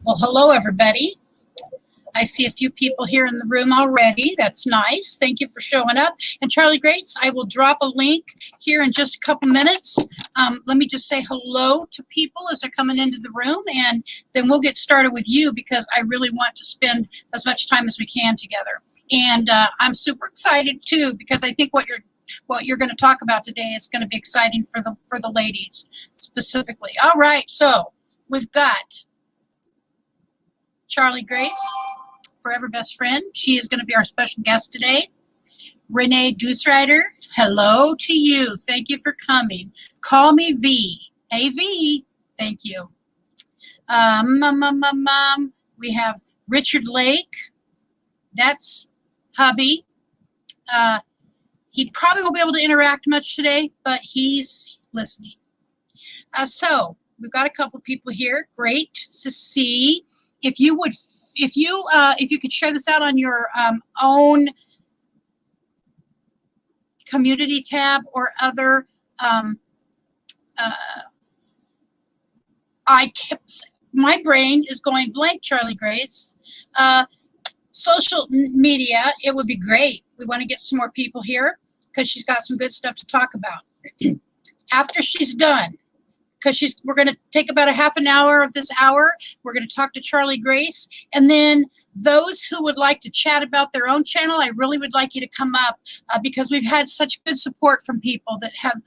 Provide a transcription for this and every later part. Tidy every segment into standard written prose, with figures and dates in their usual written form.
Well, hello, everybody. I see a few people here in the room already. That's nice. Thank you for showing up. And Charlie Grace, I will drop a link here in just a couple minutes. Let me just say hello to people as they're coming into the room, and then we'll get started with you because I really want to spend as much time as we can together. And I'm super excited too because I think what you're going to talk about today is going to be exciting for the ladies specifically. All right, so we've got Charlie Grace, Furever Best Friend. She is going to be our special guest today. Renee Deucerider, hello to you. Thank you for coming. Call me V. Hey, V. Thank you. We have Richard Lake. That's hubby. He probably won't be able to interact much today, but he's listening. So we've got a couple people here. Great to see. If you could share this out on your own community tab or other, my brain is going blank, Charlie Grace. Social media, it would be great. We want to get some more people here because she's got some good stuff to talk about. After she's done, because we're going to take about a half an hour of this hour. We're going to talk to Charlie Grace. And then those who would like to chat about their own channel, I really would like you to come up because we've had such good support from people that have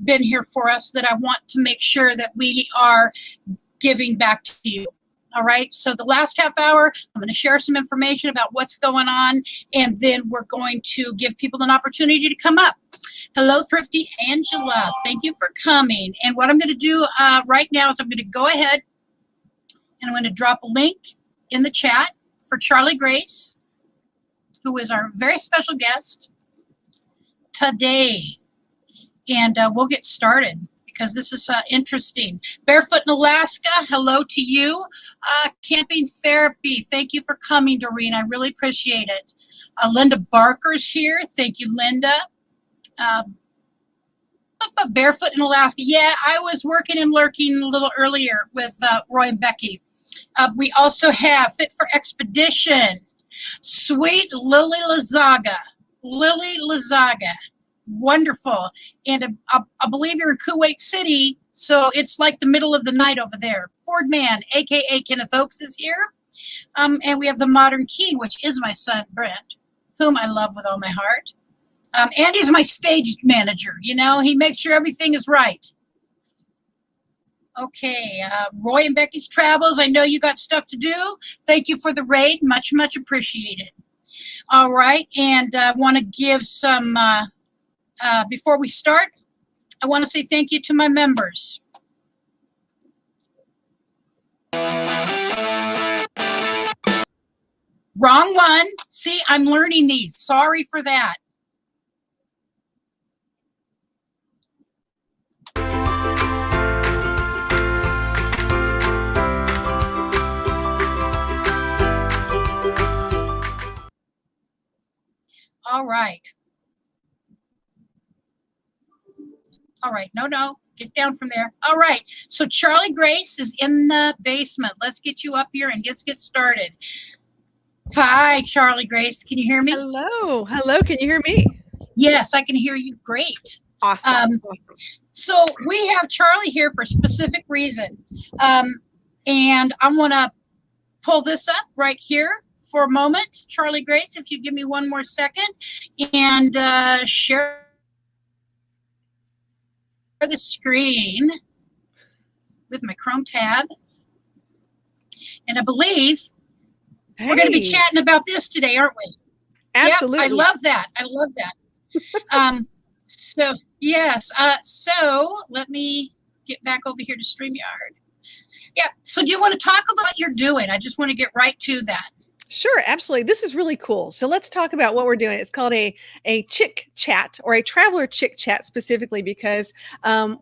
been here for us that I want to make sure that we are giving back to you. All right, so the last half hour, I'm going to share some information about what's going on, and then we're going to give people an opportunity to come up. Hello, Thrifty Angela. Thank you for coming. And what I'm going to do right now is I'm going to go ahead and I'm going to drop a link in the chat for Charlie Grace, who is our very special guest today. And we'll get started because this is interesting. Barefoot in Alaska, hello to you. Camping Therapy, thank you for coming, Doreen. I really appreciate it. Linda Barker's here. Thank you, Linda. Barefoot in Alaska. Yeah, I was working and lurking a little earlier with Roy and Becky. We also have Fit for Expedition. Sweet Lily Lazaga. Lily Lazaga. Wonderful. And I believe you're in Kuwait City, so it's like the middle of the night over there. Ford Man, a.k.a. Kenneth Oakes, is here. And we have the Modern King, which is my son, Brent, whom I love with all my heart. Andy's my stage manager. You know, he makes sure everything is right. Okay, Roy and Becky's Travels. I know you got stuff to do. Thank you for the raid. Much, much appreciated. All right, and I want to give some, before we start, I want to say thank you to my members. Wrong one. See, I'm learning these. Sorry for that. All right. All right. No. Get down from there. All right. So Charlie Grace is in the basement. Let's get you up here and just get started. Hi, Charlie Grace. Can you hear me? Hello. Hello. Can you hear me? Yes, I can hear you. Great. Awesome. So we have Charlie here for a specific reason. And I want to pull this up right here for a moment. Charlie Grace, if you give me one more second and share the screen with my Chrome tab. And I believe we're going to be chatting about this today, aren't we? Absolutely. Yep, I love that. I love that. So, yes. So let me get back over here to StreamYard. Yeah. So do you want to talk about what you're doing? I just want to get right to that. Sure, absolutely. This is really cool. So let's talk about what we're doing. It's called a chick chat, or a traveler chick chat specifically, because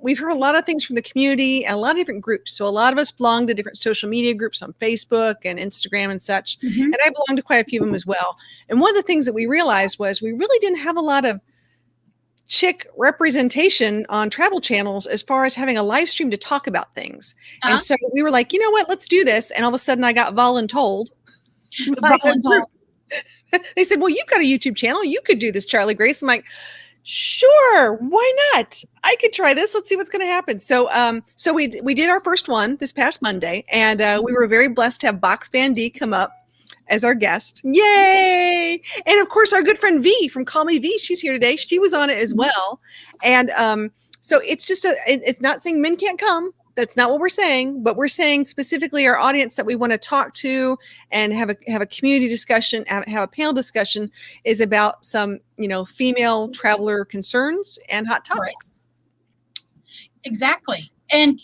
we've heard a lot of things from the community, a lot of different groups. So a lot of us belong to different social media groups on Facebook and Instagram and such. And I belong to quite a few of them as well. And one of the things that we realized was we really didn't have a lot of chick representation on travel channels as far as having a live stream to talk about things. And so we were like, you know what, let's do this. And all of a sudden I got voluntold by a group. They said, well, you've got a YouTube channel. You could do this, Charlie Grace. I'm like, sure, why not? I could try this. Let's see what's going to happen. So, so we did our first one this past Monday, and we were very blessed to have Box Band D come up as our guest. Yay! And of course, our good friend V from Call Me V, she's here today. She was on it as well. And so it's just it's not saying men can't come. That's not what we're saying, but we're saying specifically our audience that we want to talk to and have a community discussion, have a panel discussion is about some, female traveler concerns and hot topics. Right. Exactly. And,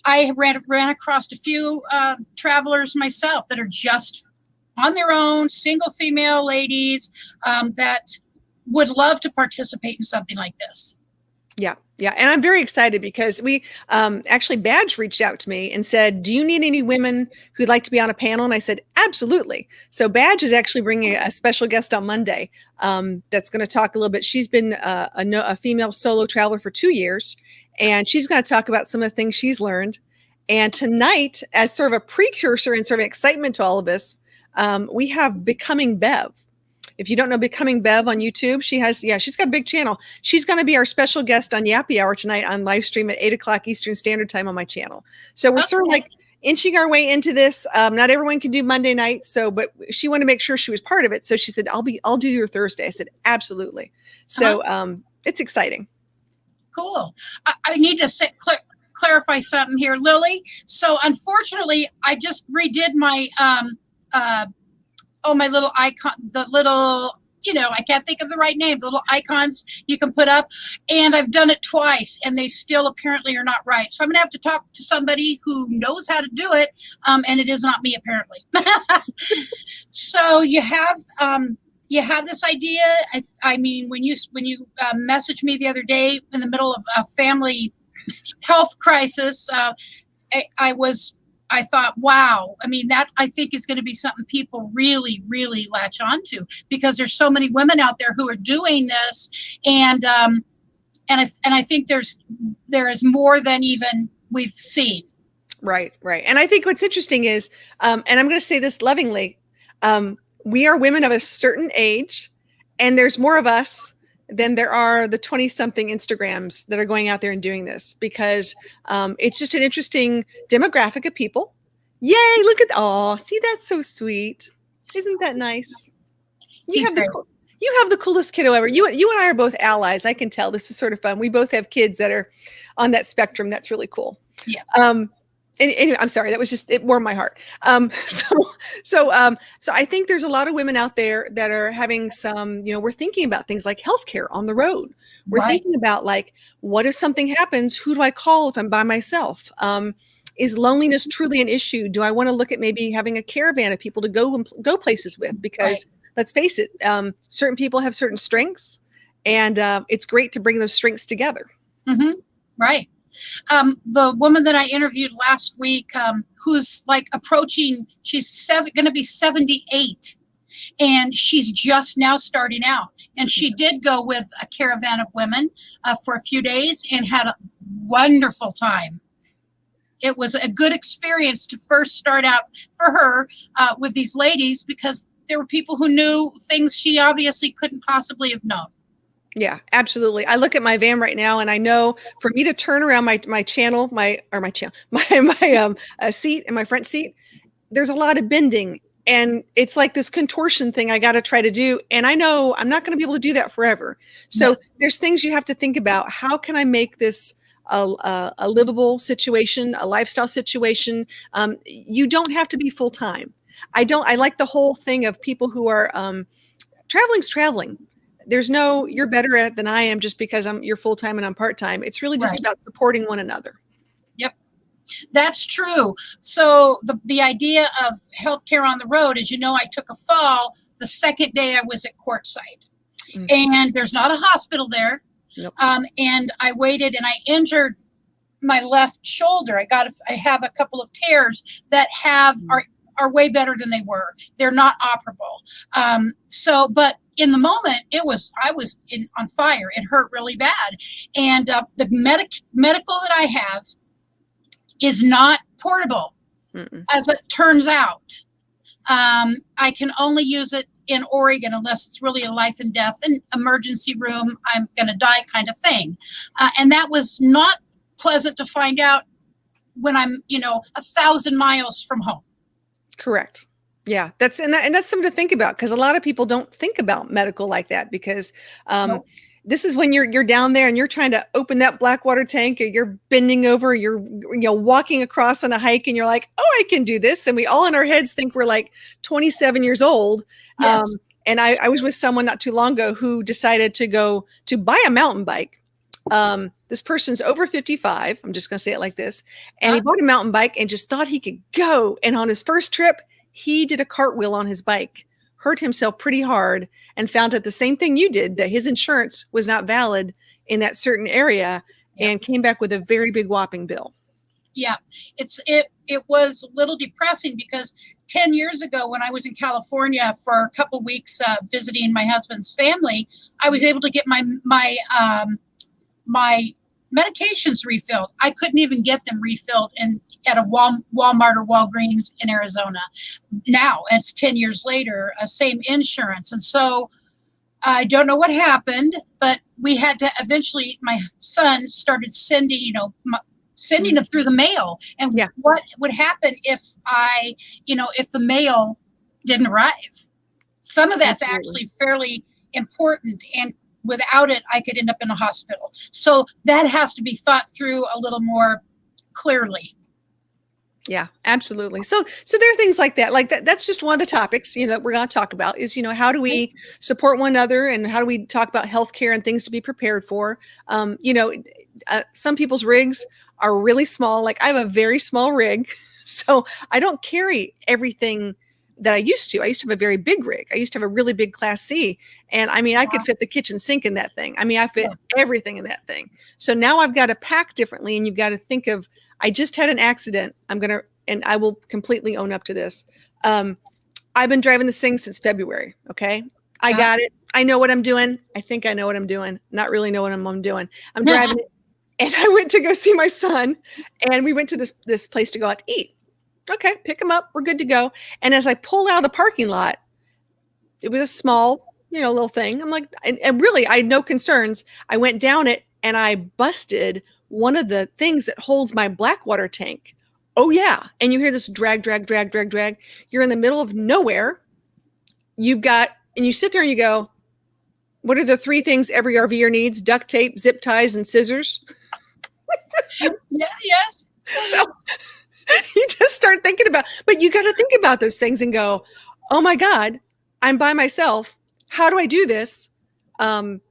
I ran across a few travelers myself that are just on their own, single female ladies that would love to participate in something like this. Yeah. Yeah. And I'm very excited because we actually Badge reached out to me and said, do you need any women who'd like to be on a panel? And I said, absolutely. So Badge is actually bringing a special guest on Monday that's going to talk a little bit. She's been a female solo traveler for 2 years, and she's going to talk about some of the things she's learned. And tonight, as sort of a precursor and sort of excitement to all of this, we have Becoming Bev. If you don't know Becoming Bev on YouTube, she's got a big channel. She's going to be our special guest on Yappy Hour tonight on live stream at 8 o'clock Eastern Standard Time on my channel. So we're sort of like inching our way into this. Not everyone can do Monday night. But she wanted to make sure she was part of it. So she said, I'll do your Thursday. I said, absolutely. So it's exciting. Cool. I need to clarify something here, Lily. So unfortunately, I just redid my, my little icon, the little, I can't think of the right name, the little icons you can put up. And I've done it twice and they still apparently are not right. So I'm going to have to talk to somebody who knows how to do it. And it is not me, apparently. So you have this idea. I mean, when you messaged me the other day in the middle of a family health crisis, I thought, wow. I mean, that I think is going to be something people really, really latch onto because there's so many women out there who are doing this, and I think there is more than even we've seen. Right. And I think what's interesting is, and I'm going to say this lovingly, we are women of a certain age, and there's more of us than there are the 20-something Instagrams that are going out there and doing this because it's just an interesting demographic of people. Yay, look at, see, that's so sweet. Isn't that nice? You have the coolest kiddo ever. You and I are both allies. I can tell. This is sort of fun. We both have kids that are on that spectrum. That's really cool. Yeah. Anyway, I'm sorry. That was just, it warmed my heart. So I think there's a lot of women out there that are having some, we're thinking about things like healthcare on the road. We're thinking about like, what if something happens? Who do I call if I'm by myself? Is loneliness truly an issue? Do I want to look at maybe having a caravan of people to go places with? Because let's face it, certain people have certain strengths, and it's great to bring those strengths together. Mm-hmm. Right. The woman that I interviewed last week, who's like approaching, she's going to be 78, and she's just now starting out. And she did go with a caravan of women for a few days and had a wonderful time. It was a good experience to first start out for her with these ladies because there were people who knew things she obviously couldn't possibly have known. Yeah, absolutely. I look at my van right now, and I know for me to turn around my channel, my seat and my front seat, there's a lot of bending, and it's like this contortion thing I got to try to do. And I know I'm not going to be able to do that forever. So there's things you have to think about. How can I make this a livable situation, a lifestyle situation? You don't have to be full time. I like the whole thing of people who are traveling's traveling. There's no, you're better at than I am just because you're full time and I'm part time. It's really just about supporting one another. Yep, that's true. So the idea of healthcare on the road is, I took a fall the second day I was at Quartzsite, and there's not a hospital there. Nope. And I waited, and I injured my left shoulder. I have a couple of tears that are way better than they were. They're not operable. But in the moment, I was on fire. It hurt really bad. And the medical that I have is not portable, as it turns out. I can only use it in Oregon unless it's really a life and death and emergency room, I'm going to die kind of thing. And that was not pleasant to find out when I'm, 1,000 miles from home. Correct. Yeah, that's something to think about, because a lot of people don't think about medical like that, because Nope. this is when you're down there and you're trying to open that black water tank, or you're bending over, you're walking across on a hike, and you're like, oh, I can do this. And we all in our heads think we're like 27 years old. Yes. And I was with someone not too long ago who decided to go to buy a mountain bike. This person's over 55. I'm just going to say it like this. And he bought a mountain bike and just thought he could go. And on his first trip, he did a cartwheel on his bike, hurt himself pretty hard, and found out the same thing you did, that his insurance was not valid in that certain area, and came back with a very big whopping bill. Yeah, it was a little depressing, because 10 years ago, when I was in California for a couple of weeks visiting my husband's family, I was able to get my medications refilled. I couldn't even get them refilled at a Walmart or Walgreens in Arizona. Now it's 10 years later, same insurance. And so I don't know what happened, but we had to eventually, my son started sending, sending them through the mail. And what would happen if if the mail didn't arrive? Some of that's actually fairly important, and without it, I could end up in a hospital. So that has to be thought through a little more clearly. Yeah, absolutely. So there are things like that. Like that's just one of the topics, that we're going to talk about is, how do we support one another, and how do we talk about healthcare and things to be prepared for? Some people's rigs are really small. Like I have a very small rig, so I don't carry everything that I used to. I used to have a very big rig. I used to have a really big Class C. And I could fit the kitchen sink in that thing. I fit everything in that thing. So now I've got to pack differently, and you've got to think of, I just had an accident. And I will completely own up to this. I've been driving this thing since February. Okay. I got it. I know what I'm doing. I think I know what I'm doing. Not really know what I'm doing. I'm driving it. And I went to go see my son, and we went to this place to go out to eat. Okay, pick him up. We're good to go. And as I pulled out of the parking lot, it was a small, little thing. I'm like, and really, I had no concerns. I went down it, and I busted one of the things that holds my black water tank. Oh yeah. And you hear this drag. You're in the middle of nowhere. And you sit there and you go, what are the 3 things every RVer needs? Duct tape, zip ties, and scissors. Yes. So you just start thinking about, but you got to think about those things and go, oh my God, I'm by myself. How do I do this? And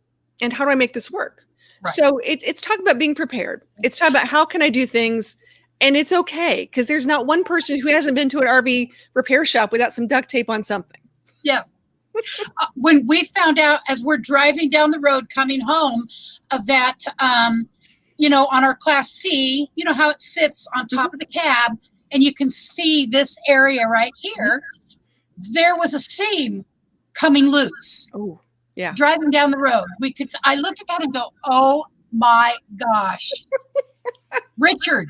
how do I make this work? Right. So it's talking about being prepared. It's talking about how can I do things, and it's okay, because there's not one person who hasn't been to an RV repair shop without some duct tape on something. Yes. When we found out as we're driving down the road coming home that, on our Class C, how it sits on top of the cab, and you can see this area right here, there was a seam coming loose. Oh, yeah. Driving down the road, I looked at that and go, oh my gosh, Richard,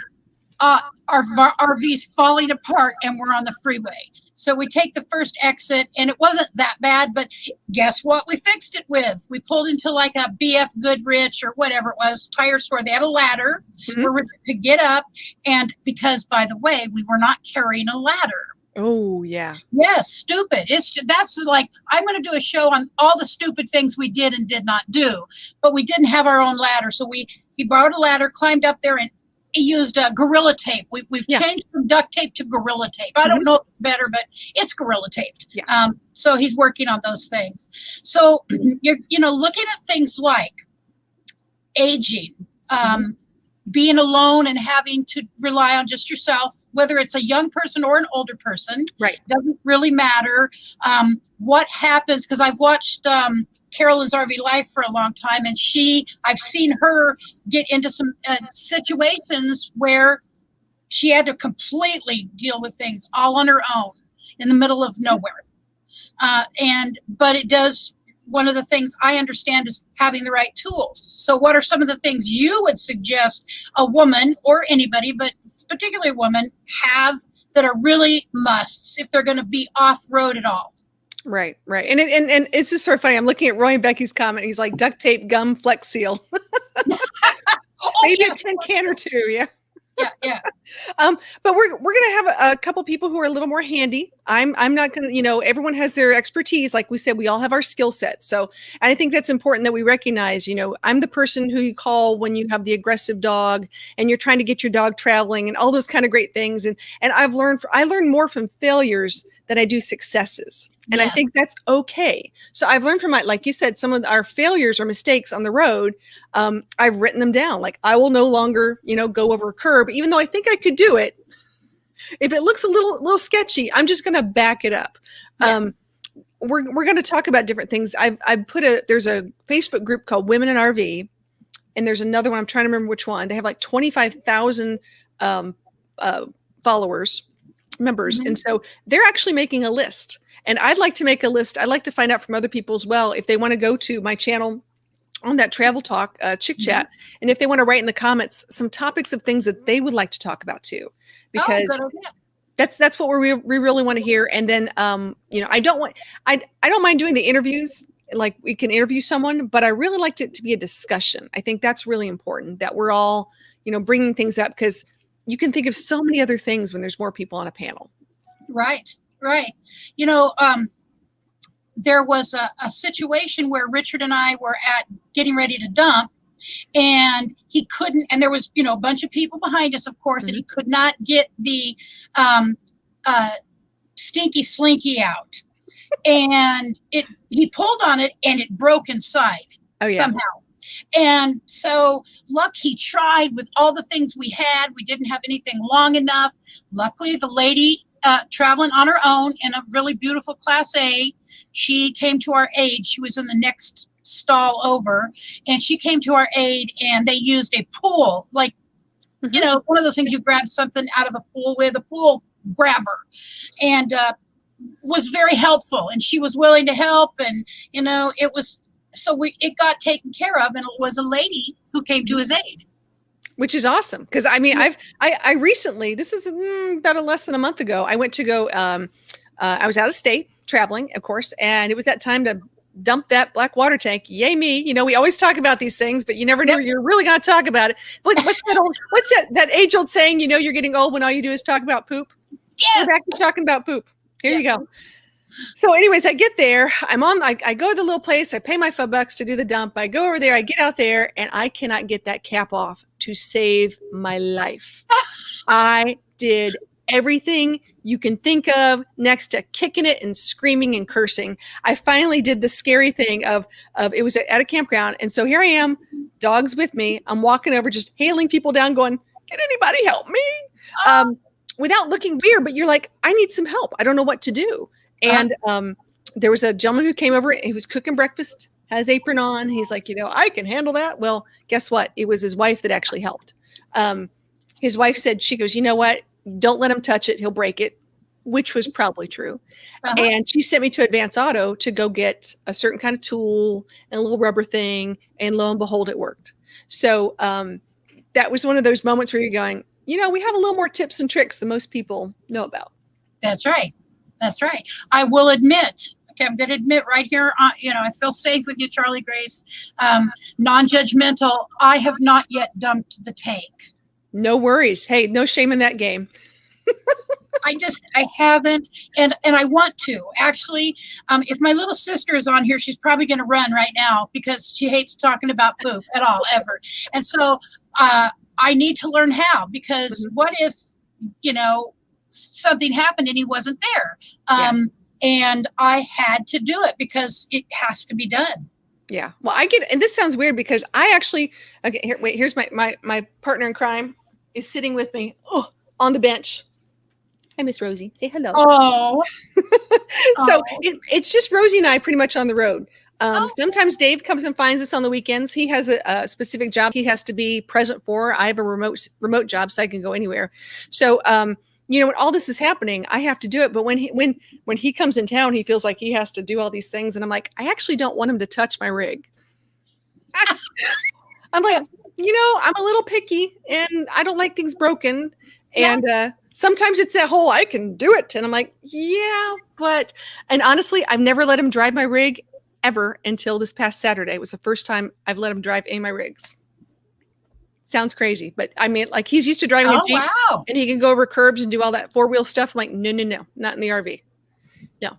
our RV's falling apart, and we're on the freeway. So we take the first exit, and it wasn't that bad, but guess what we fixed it with? We pulled into like a BF Goodrich or whatever it was, tire store. They had a ladder where Richard could get up. And because, by the way, we were not carrying a ladder. Oh, yeah. Yes, stupid. That's like, I'm going to do a show on all the stupid things we did and did not do. But we didn't have our own ladder. So he borrowed a ladder, climbed up there, and he used Gorilla Tape. We've changed from duct tape to Gorilla Tape. I don't know if it's better, but it's Gorilla Taped. Yeah. So he's working on those things. So you're looking at things like aging, being alone and having to rely on just yourself, whether it's a young person or an older person. Right. Doesn't really matter. What happens, because I've watched Carolyn's RV Life for a long time, and I've seen her get into some situations where she had to completely deal with things all on her own in the middle of nowhere. But it does one of the things I understand is having the right tools. So what are some of the things you would suggest a woman or anybody, but particularly a woman, have that are really musts if they're going to be off-road at all? Right. And it's just sort of funny. I'm looking at Roy and Becky's comment. He's like duct tape, gum, Flex Seal. Maybe yes. a tin can or two. Yeah. Yeah. But we're gonna have a couple people who are a little more handy. I'm not gonna, everyone has their expertise. Like we said, we all have our skill sets. So, and I think that's important that we recognize. I'm the person who you call when you have the aggressive dog and you're trying to get your dog traveling and all those kind of great things. And I learned more from failures than I do successes. And Yes. I think that's okay. So I've learned from like you said, some of our failures or mistakes on the road. I've written them down. Like I will no longer, go over a curb, even though I think I could do it. If it looks a little sketchy, I'm just going to back it up. Yeah. We're going to talk about different things. There's a Facebook group called Women in RV, and there's another one. I'm trying to remember which one. They have like 25,000 followers, members. Mm-hmm. And so they're actually making a list. And I'd like to make a list. I'd like to find out from other people as well, if they want to go to my channel on that Travel Talk Chick Chat. Mm-hmm. And if they want to write in the comments some topics of things that they would like to talk about too, because that's what we really want to hear. And then, I don't mind doing the interviews. Like we can interview someone, but I really liked it to be a discussion. I think that's really important that we're all, bringing things up, because you can think of so many other things when there's more people on a panel. Right. There was a situation where Richard and I were getting ready to dump, and he couldn't, and there was, a bunch of people behind us, of course, mm-hmm. and he could not get the stinky slinky out. And he pulled on it and it broke inside somehow. And so he tried with all the things we had. We didn't have anything long enough. Luckily, the lady traveling on her own in a really beautiful Class A, she came to our aid. She was in the next stall over, and she came to our aid, and they used a pool, like, mm-hmm. One of those things you grab something out of a pool with, a pool grabber, and was very helpful. And she was willing to help, and, it was, so it got taken care of, and it was a lady who came to his aid. Which is awesome. Cause I mean, I recently, this is about less than a month ago, I went to go, I was out of state traveling, of course, and it was that time to dump that black water tank. Yay me. We always talk about these things, but you never know you're really going to talk about it. What's that age old saying, you're getting old when all you do is talk about poop? Yes. We're back to talking about poop. Here you go. So anyways, I get there, I go to the little place, I pay my $5 to do the dump. I go over there, I get out there, and I cannot get that cap off to save my life. I did everything you can think of next to kicking it and screaming and cursing. I finally did the scary thing of it was at a campground. And so here I am, dogs with me. I'm walking over, just hailing people down, going, can anybody help me? Without looking weird, but you're like, I need some help. I don't know what to do. And there was a gentleman who came over. He was cooking breakfast, had his apron on. He's like, I can handle that. Well, guess what? It was his wife that actually helped. His wife said, she goes, you know what? Don't let him touch it. He'll break it, which was probably true. Uh-huh. And she sent me to Advance Auto to go get a certain kind of tool and a little rubber thing. And lo and behold, it worked. So that was one of those moments where you're going, we have a little more tips and tricks than most people know about. That's right. That's right. I will admit, I'm going to admit right here, I feel safe with you, Charlie Grace, non-judgmental. I have not yet dumped the tank. No worries. Hey, no shame in that game. I haven't, and I want to. Actually, if my little sister is on here, she's probably going to run right now because she hates talking about poop at all, ever. And so I need to learn how, because mm-hmm. what if, something happened and he wasn't there. And I had to do it because it has to be done. Yeah. Well, I get, and this sounds weird because I actually, okay, here's my partner in crime is sitting with me on the bench. Hi, Miss Rosie. Say hello. Oh. So it's just Rosie and I pretty much on the road. Sometimes Dave comes and finds us on the weekends. He has a specific job he has to be present for. I have a remote job, so I can go anywhere. So, when all this is happening, I have to do it. But when he comes in town, he feels like he has to do all these things. And I'm like, I actually don't want him to touch my rig. I'm like, I'm a little picky and I don't like things broken. And sometimes it's that whole, I can do it. And I'm like, yeah, and honestly, I've never let him drive my rig ever until this past Saturday. It was the first time I've let him drive any of my rigs. Sounds crazy, but I mean, like, he's used to driving a Jeep and he can go over curbs and do all that 4-wheel stuff. I'm like, no, not in the RV. No.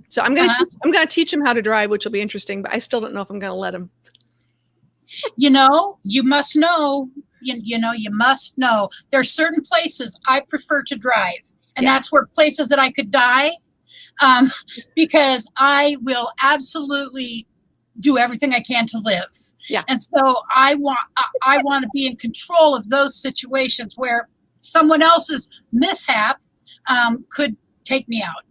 So I'm going to teach him how to drive, which will be interesting, but I still don't know if I'm going to let him. You must know, you must know there's certain places I prefer to drive, and that's where places that I could die, because I will absolutely do everything I can to live. Yeah. And so I want to be in control of those situations where someone else's mishap could take me out.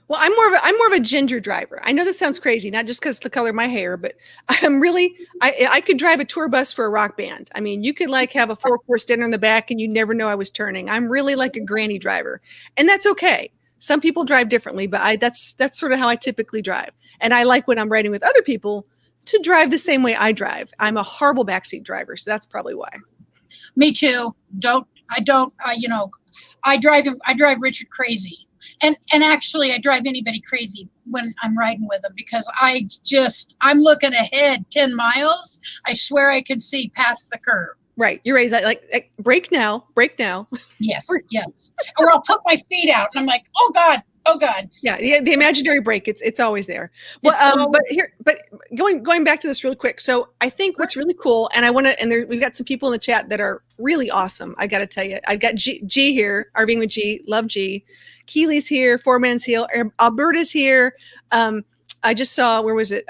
Well, I'm more of a ginger driver. I know this sounds crazy, not just because of the color of my hair, but I'm really, I could drive a tour bus for a rock band. I mean, you could like have a 4-course dinner in the back and you never know I was turning. I'm really like a granny driver, and that's okay. Some people drive differently, but that's sort of how I typically drive. And I like when I'm riding with other people to drive the same way I drive. I'm a horrible backseat driver, so that's probably why. Me too. I drive Richard crazy. And actually, I drive anybody crazy when I'm riding with them, because I'm looking ahead 10 miles. I swear I can see past the curve. Right. You're right. Like brake now. Yes. Yes. Or I'll put my feet out and I'm like, oh God. Yeah. The imaginary brake. It's always there. Well, but going back to this real quick. So I think what's really cool, and we've got some people in the chat that are really awesome. I got to tell you, I've got G here, RVing with G, love G. Keely's here, Foreman's Hill, Alberta's here. I just saw, where was it?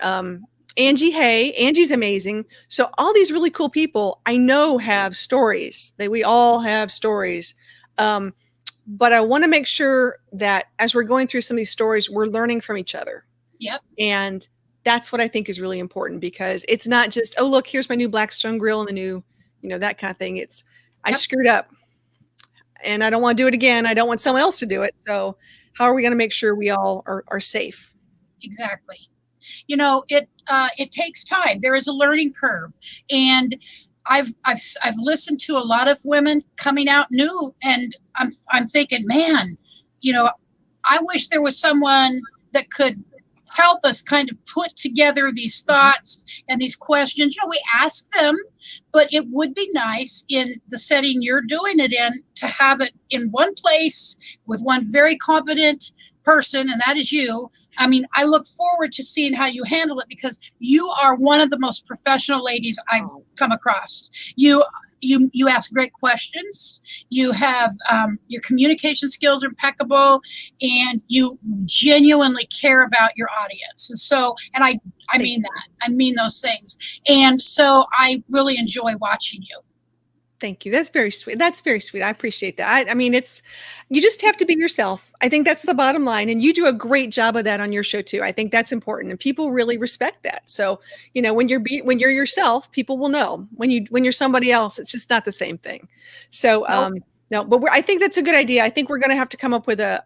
Angie Hay. Angie's amazing. So all these really cool people I know have stories. We all have stories. But I want to make sure that as we're going through some of these stories, we're learning from each other. Yep. And that's what I think is really important, because it's not just, oh, look, here's my new Blackstone grill and the new, that kind of thing. It's, I screwed up and I don't want to do it again. I don't want someone else to do it. So how are we going to make sure we all are safe? Exactly. It takes time. There is a learning curve, and I've listened to a lot of women coming out new, and I'm thinking, man, I wish there was someone that could help us kind of put together these thoughts and these questions. We ask them, but it would be nice in the setting you're doing it in to have it in one place with one very competent person, and that is you. I mean, I look forward to seeing how you handle it, because you are one of the most professional ladies I've come across. You ask great questions. You have your communication skills are impeccable, and you genuinely care about your audience. And so, and I mean that. I mean those things. And so I really enjoy watching you. Thank you. That's very sweet. I appreciate that. I mean, you just have to be yourself. I think that's the bottom line. And you do a great job of that on your show too. I think that's important, and people really respect that. So, when you're yourself, people will know. When you're somebody else, it's just not the same thing. So, no, but I think that's a good idea. I think we're going to have to come up with a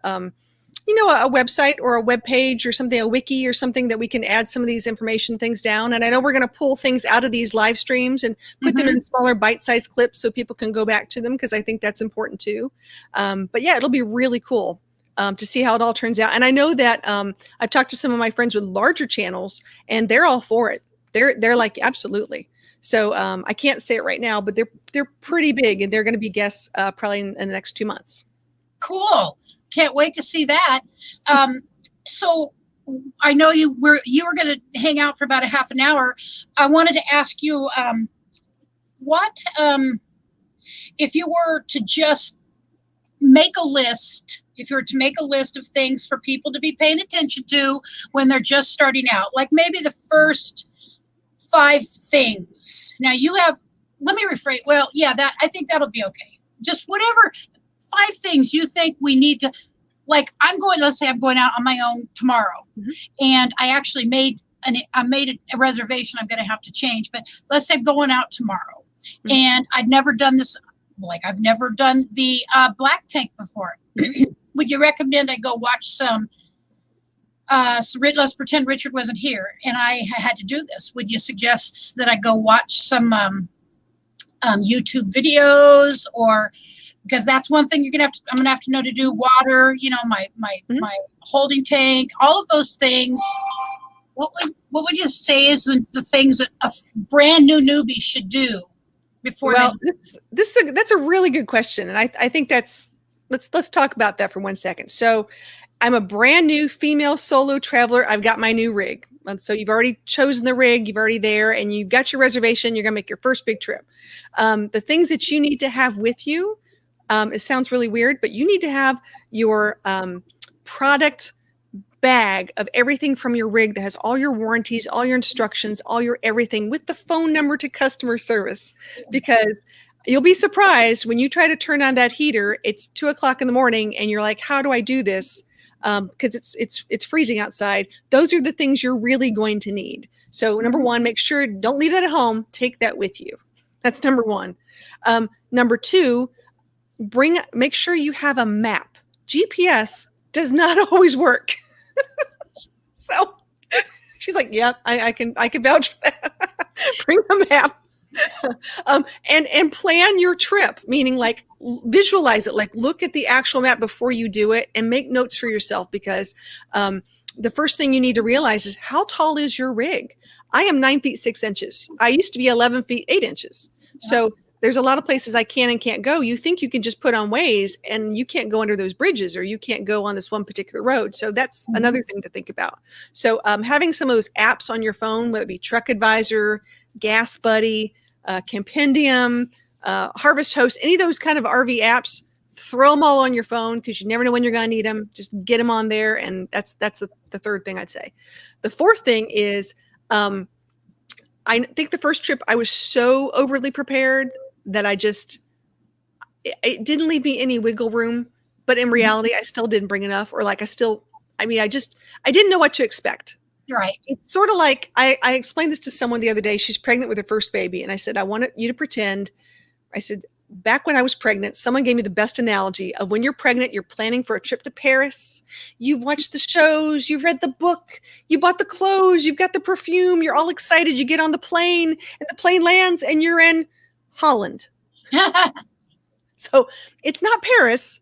website or a web page or something, a wiki or something, that we can add some of these information things down. And I know we're going to pull things out of these live streams and put them in smaller bite-sized clips so people can go back to them, because I think that's important too. But yeah, it'll be really cool to see how it all turns out. And I know that I've talked to some of my friends with larger channels, and they're all for it. They're like, absolutely. So I can't say it right now, but they're pretty big, and they're going to be guests probably in the next 2 months. Cool. Can't wait to see that. So I know you were going to hang out for about a half an hour. I wanted to ask you, what if you were to just make a list, of things for people to be paying attention to when they're just starting out, like maybe the first 5 things. Now let me rephrase. Well, yeah, I think that'll be okay. Just whatever 5 things you think we need to, let's say I'm going out on my own tomorrow, and I actually made a reservation. I'm going to have to change, but let's say I'm going out tomorrow, and I'd never done this like I've never done the black tank before. Would you recommend I go watch some? So let's pretend Richard wasn't here, and I had to do this. Would you suggest that I go watch some YouTube videos, or because that's one thing I'm gonna have to know to do water, my holding tank, all of those things. What would you say is the things that a brand new newbie should do before that's a really good question, and I think let's talk about that for 1 second. So I'm a brand new female solo traveler. I've got my new rig. And so you've already chosen the rig, you've already there, and you've got your reservation. You're going to make your first big trip. The things that you need to have with you, it sounds really weird, but you need to have your product bag of everything from your rig that has all your warranties, all your instructions, all your everything with the phone number to customer service, because you'll be surprised when you try to turn on that heater. It's 2 o'clock in the morning and you're like, how do I do this? Because it's freezing outside. Those are the things you're really going to need. So number one, make sure, don't leave that at home. Take that with you. That's number one. Number two, make sure you have a map. GPS does not always work. So she's like, yep, I can vouch for that. Bring a map. And plan your trip, meaning like visualize it, like look at the actual map before you do it and make notes for yourself, because the first thing you need to realize is, how tall is your rig? I am 9 feet 6 inches. I used to be 11 feet 8 inches. So there's a lot of places I can and can't go. You think you can just put on Waze and you can't go under those bridges, or you can't go on this one particular road. So that's another thing to think about. So having some of those apps on your phone, whether it be Truck Advisor, Gas Buddy, Compendium, Harvest Host, any of those kind of RV apps, throw them all on your phone, because you never know when you're going to need them. Just get them on there. And that's the third thing I'd say. The fourth thing is, I think the first trip I was so overly prepared that it didn't leave me any wiggle room, but in reality, I still didn't bring enough, or like I didn't know what to expect. Right. It's sort of like, I explained this to someone the other day. She's pregnant with her first baby. And I said, I want you to pretend. I said, back when I was pregnant, someone gave me the best analogy of when you're pregnant, you're planning for a trip to Paris. You've watched the shows, you've read the book, you bought the clothes, you've got the perfume, you're all excited. You get on the plane and the plane lands and you're in Holland. So it's not Paris,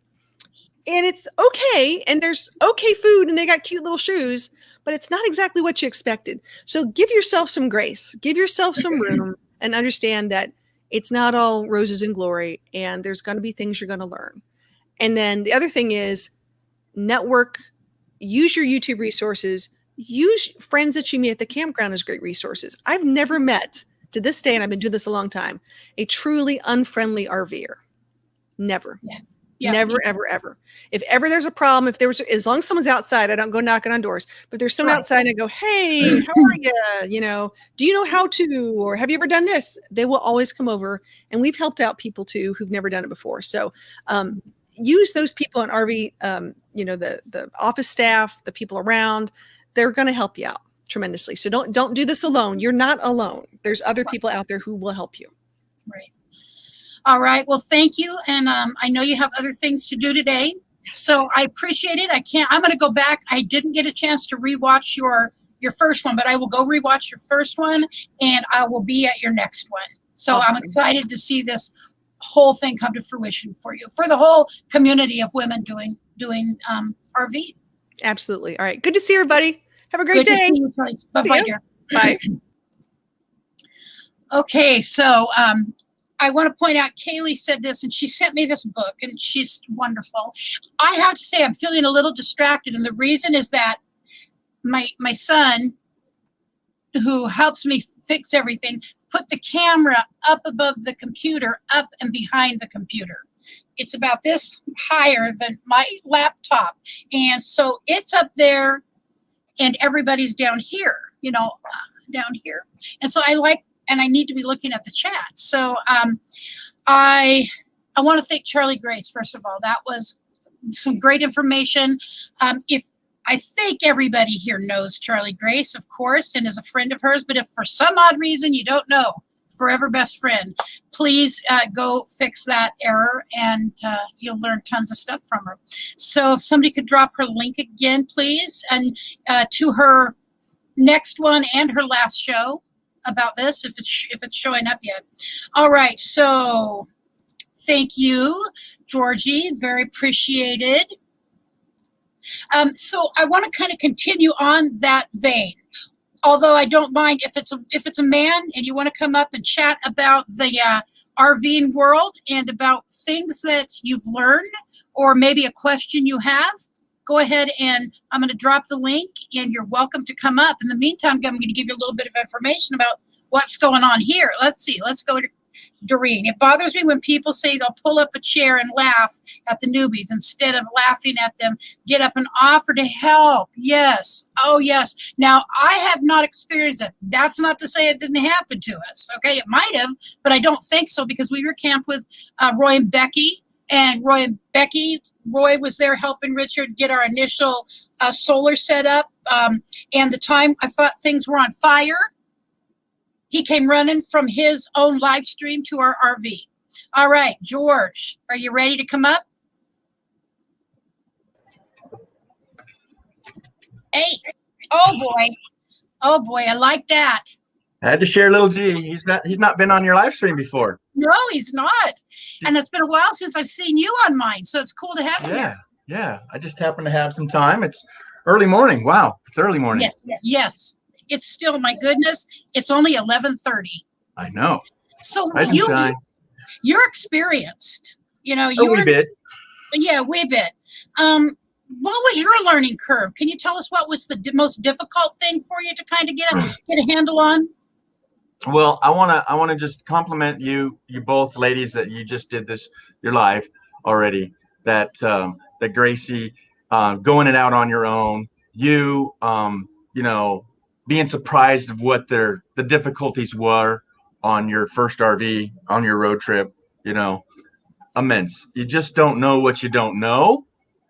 and it's okay. And there's okay food and they got cute little shoes, but it's not exactly what you expected. So give yourself some grace, give yourself some room, and understand that it's not all roses and glory, and there's going to be things you're going to learn. And then the other thing is network, use your YouTube resources, use friends that you meet at the campground as great resources. I've never met, to this day, and I've been doing this a long time, a truly unfriendly RVer. Never. Yeah. Never, ever, ever. If ever there's a problem, as long as someone's outside, I don't go knocking on doors, but there's someone outside and I go, hey, how are you? Do you know how to, or have you ever done this? They will always come over, and we've helped out people too who've never done it before. So use those people in RV, the office staff, the people around, they're going to help you out tremendously. So don't do this alone. You're not alone. There's other people out there who will help you. Right. All right. Well, thank you. And I know you have other things to do today, so I appreciate it. I'm going to go back. I didn't get a chance to rewatch your first one, but I will go rewatch your first one, and I will be at your next one. So I'm excited to see this whole thing come to fruition for you, for the whole community of women doing RV. Absolutely. All right. Good to see everybody. Have a great day. To see you, bye-bye, dear. Bye. Okay. So, I want to point out, Kaylee said this, and she sent me this book, and she's wonderful. I have to say, I'm feeling a little distracted, and the reason is that my son, who helps me fix everything, put the camera up above the computer, up and behind the computer. It's about this higher than my laptop, and so it's up there, and everybody's down here, down here. And so and I need to be looking at the chat. So I want to thank Charlie Grace, first of all. That was some great information. I think everybody here knows Charlie Grace, of course, and is a friend of hers, but if for some odd reason you don't know, Furever Best Friend. Please go fix that error, and you'll learn tons of stuff from her. So if somebody could drop her link again, please, and to her next one and her last show about this, if it's showing up yet. All right, so thank you, Georgie. Very appreciated. So I want to kind of continue on that vein. Although I don't mind if it's a man and you want to come up and chat about the RVing world and about things that you've learned, or maybe a question you have, go ahead, and I'm going to drop the link and you're welcome to come up. In the meantime, I'm going to give you a little bit of information about what's going on here. Let's see. Let's go to Doreen. It bothers me when people say they'll pull up a chair and laugh at the newbies instead of laughing at them. Get up and offer to help. Yes. Oh, yes. Now, I have not experienced it. That's not to say it didn't happen to us. Okay, it might have, but I don't think so, because we were camped with Roy and Becky. And Roy was there helping Richard get our initial solar set up. And the time I thought things were on fire, he came running from his own live stream to our RV. All right, George, are you ready to come up? Hey, oh boy, I like that. I had to share little G. He's not been on your live stream before. No, he's not. And it's been a while since I've seen you on mine, so it's cool to have you here. Yeah. I just happen to have some time. It's early morning. Wow, it's early morning. Yes. It's still, my goodness, it's only 11:30. I know. So you're experienced. You know, a wee bit. Yeah, a wee bit. What was your learning curve? Can you tell us what was the most difficult thing for you to kind of get a handle on? Well, I wanna just compliment you both ladies that you just did your live already. That Gracie going it out on your own. You know, being surprised of what the difficulties were on your first RV, on your road trip, you know, immense. You just don't know what you don't know.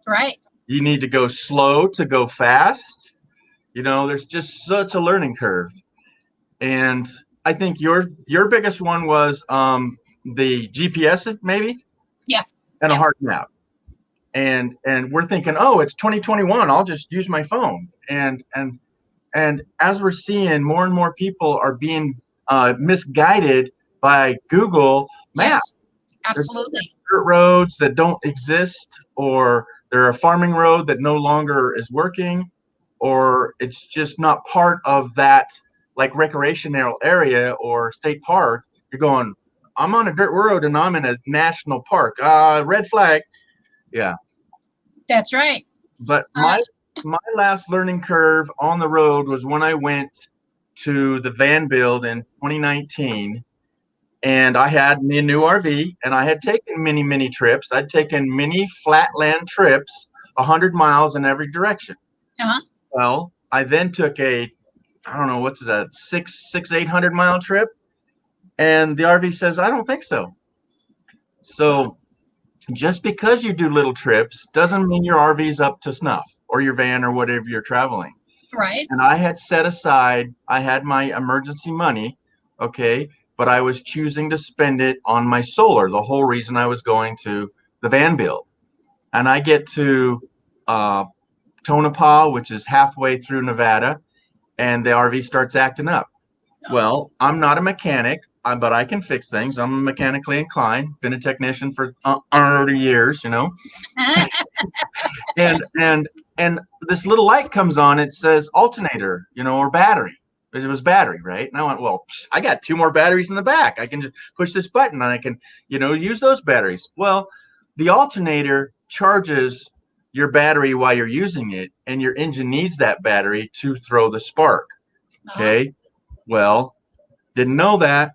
Right. You need to go slow to go fast. You know, there's just such a learning curve. And I think your biggest one was the GPS, maybe? Yeah. And a hard map. And we're thinking, oh, it's 2021. I'll just use my phone. And as we're seeing, more and more people are being misguided by Google Maps. Yes, absolutely. There's dirt roads that don't exist, or there are a farming road that no longer is working, or it's just not part of that like recreational area or state park. You're going, I'm on a dirt road and I'm in a national park. Red flag. Yeah. That's right. But my last learning curve on the road was when I went to the van build in 2019, and I had me a new RV, and I had taken many trips. I'd taken many flatland trips, 100 miles in every direction. Uh-huh. Well, I then took a 800 mile trip, and the RV says, I don't think so. So just because you do little trips doesn't mean your RV's up to snuff, or your van, or whatever you're traveling. Right. And I had set aside, I had my emergency money, okay, but I was choosing to spend it on my solar, the whole reason I was going to the van build. And I get to Tonopah, which is halfway through Nevada, and the RV starts acting up. Oh. Well, I'm not a mechanic, but I can fix things. I'm mechanically inclined, been a technician for 30 years, you know. and this little light comes on, it says alternator, you know, or battery. It was battery, right? And I went, well, I got 2 more batteries in the back. I can just push this button and I can, you know, use those batteries. Well, the alternator charges your battery while you're using it, and your engine needs that battery to throw the spark. Okay. Well, didn't know that.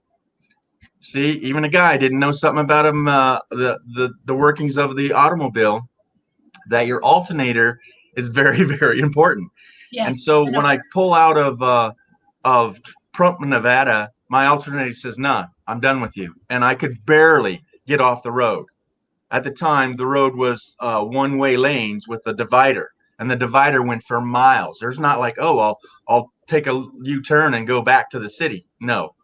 See, even a guy didn't know something about the workings of the automobile, that your alternator is very, very important. Yes. And so when I pull out of Trump, Nevada, my alternator says, nah, I'm done with you. And I could barely get off the road. At the time, the road was one-way lanes with a divider, and the divider went for miles. There's not like, oh, I'll take a U-turn and go back to the city. No,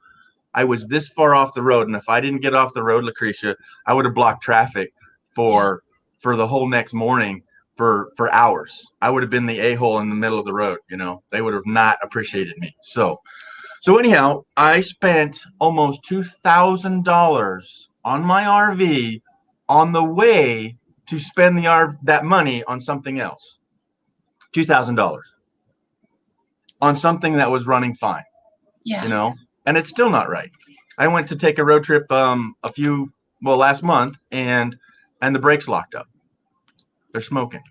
I was this far off the road, and if I didn't get off the road, Lucretia, I would have blocked traffic for the whole next morning for hours. I would have been the a-hole in the middle of the road. You know, they would have not appreciated me. So anyhow, I spent almost $2,000 on my RV on the way to spend that money on something else. $2,000 on something that was running fine. Yeah. You know, and it's still not right. I went to take a road trip last month, and the brakes locked up. They're smoking.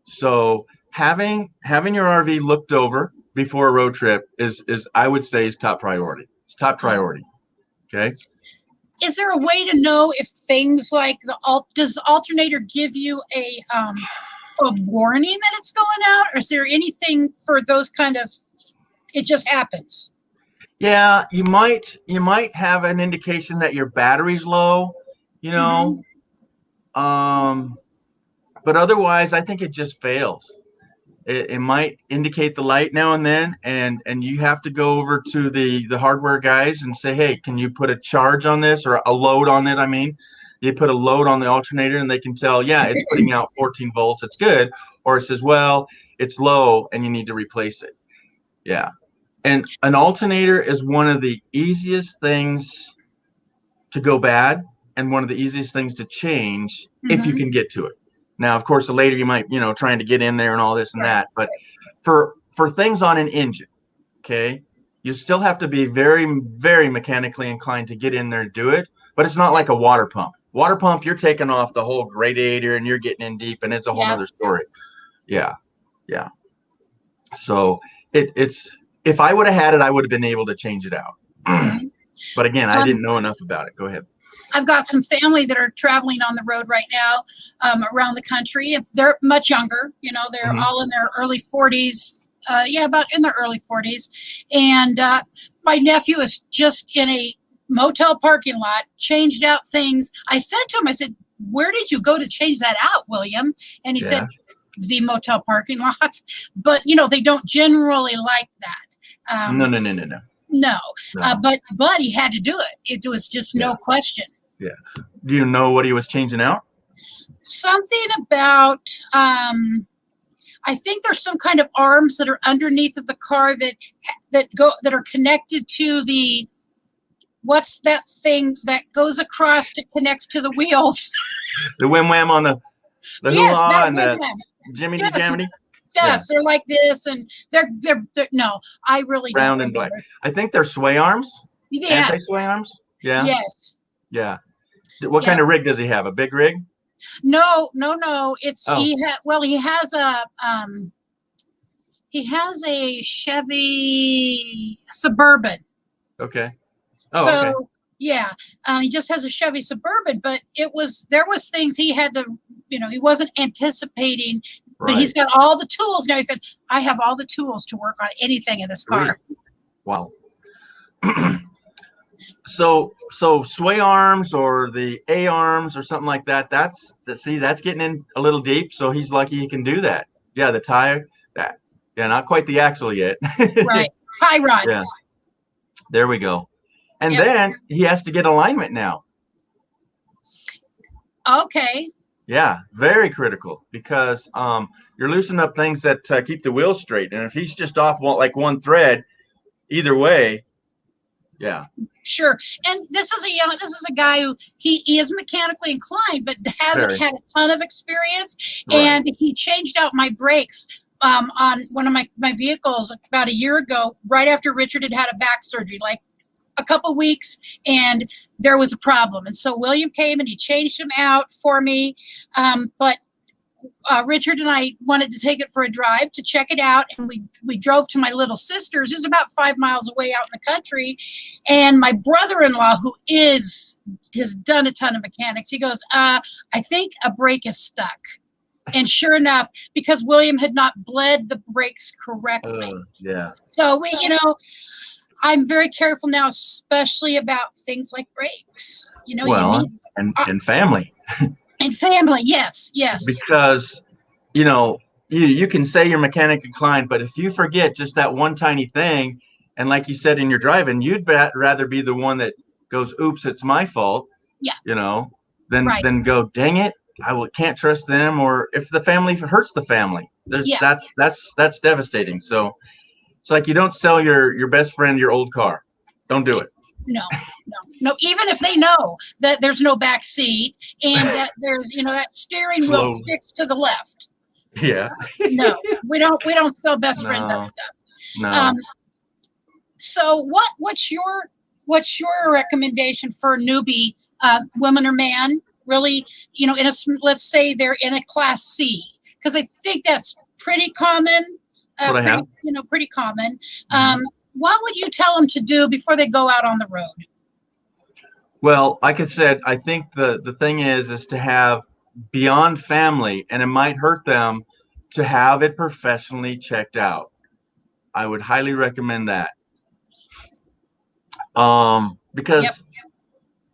So having your RV looked over before a road trip is I would say is top priority. It's top priority. Okay. Is there a way to know if things like does the alternator give you a warning that it's going out, or is there anything for those kind of, it just happens? Yeah, you might have an indication that your battery's low, you know. But otherwise I think it just fails. It might indicate the light now and then, and you have to go over to the hardware guys and say, hey, can you put a charge on this, or a load on it? I mean, you put a load on the alternator and they can tell, yeah, it's putting out 14 volts, it's good. Or it says, well, it's low and you need to replace it. Yeah. And an alternator is one of the easiest things to go bad and one of the easiest things to change if you can get to it. Now, of course, the later you might, trying to get in there and all this and that. But for things on an engine, okay, you still have to be very, very mechanically inclined to get in there and do it. But it's not like a water pump. Water pump, you're taking off the whole radiator and you're getting in deep, and it's a whole other story. Yeah. Yeah. So it's if I would have had it, I would have been able to change it out. But again, I didn't know enough about it. Go ahead. I've got some family that are traveling on the road right now around the country. They're much younger. They're all in their early 40s. About in their early 40s. And my nephew is just in a motel parking lot, changed out things. I said to him, I said, where did you go to change that out, William? And he said, the motel parking lot. But, they don't generally like that. No. No. But he had to do it. It was just no question. Yeah. Do you know what he was changing out? Something about, I think there's some kind of arms that are underneath of the car that are connected to the, what's that thing that goes across that connects to the wheels? The whim wham on the hoo-ha and the Jimmy Jammy. Yes, they're like this, and they're no, I really round don't and black. I think they're sway arms. Yes. Anti-sway arms. Yeah. Yes. Yeah. What kind of rig does he have? A big rig? No. It's he has a Chevy Suburban. Okay. Okay. He just has a Chevy Suburban, but there was things he had to, he wasn't anticipating, but he's got all the tools now. He said, I have all the tools to work on anything in this car. Wow. So sway arms or the A arms or something like that, that's getting in a little deep. So he's lucky he can do that. Yeah. The tire, not quite the axle yet. Right. Tie rods. Yeah. There we go. And then he has to get alignment now. Okay. Yeah, very critical, because you're loosening up things that keep the wheels straight. And if he's just off one thread, either way, yeah. Sure. And this is a guy who he is mechanically inclined, but hasn't had a ton of experience. Right. And he changed out my brakes on one of my vehicles about a year ago, right after Richard had a back surgery, like a couple weeks, and there was a problem. And so William came and he changed him out for me. But Richard and I wanted to take it for a drive to check it out. And we drove to my little sister's, who's about 5 miles away out in the country. And my brother-in-law, who has done a ton of mechanics, he goes, I think a brake is stuck. And sure enough, because William had not bled the brakes correctly. So I'm very careful now, especially about things like brakes. And family. And family, yes. Because, you can say you're mechanic inclined, but if you forget just that one tiny thing, And like you said in your driving, you'd rather be the one that goes, oops, it's my fault. Yeah. You know, than go, dang it, can't trust them. Or if the family hurts the family, that's devastating. So it's like you don't sell your best friend your old car. Don't do it. No. Even if they know that there's no back seat and that there's, that steering wheel sticks to the left. Yeah. No, we don't sell best friends that stuff. No. So what's your recommendation for a newbie, woman or man? Really, let's say they're in a class C, because I think that's pretty common. Pretty common. What would you tell them to do before they go out on the road? Well, like I said, I think the thing is to have beyond family, and it might hurt them to have it professionally checked out. I would highly recommend that. Because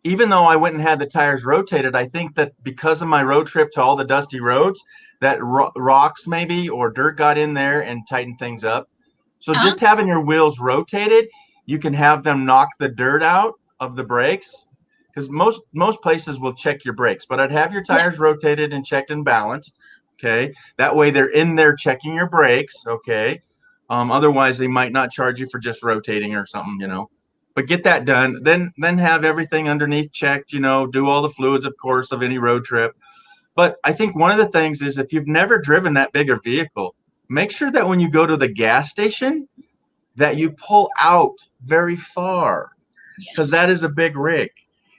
even though I went and had the tires rotated, I think that because of my road trip to all the dusty roads, that rocks maybe or dirt got in there and tightened things up. So just having your wheels rotated, you can have them knock the dirt out of the brakes, because most places will check your brakes, but I'd have your tires rotated and checked and balanced. Okay. That way they're in there checking your brakes. Okay. Otherwise they might not charge you for just rotating or something, but get that done. Then have everything underneath checked, do all the fluids, of course, of any road trip. But I think one of the things is, if you've never driven that big a vehicle, make sure that when you go to the gas station that you pull out very far, because that is a big rig,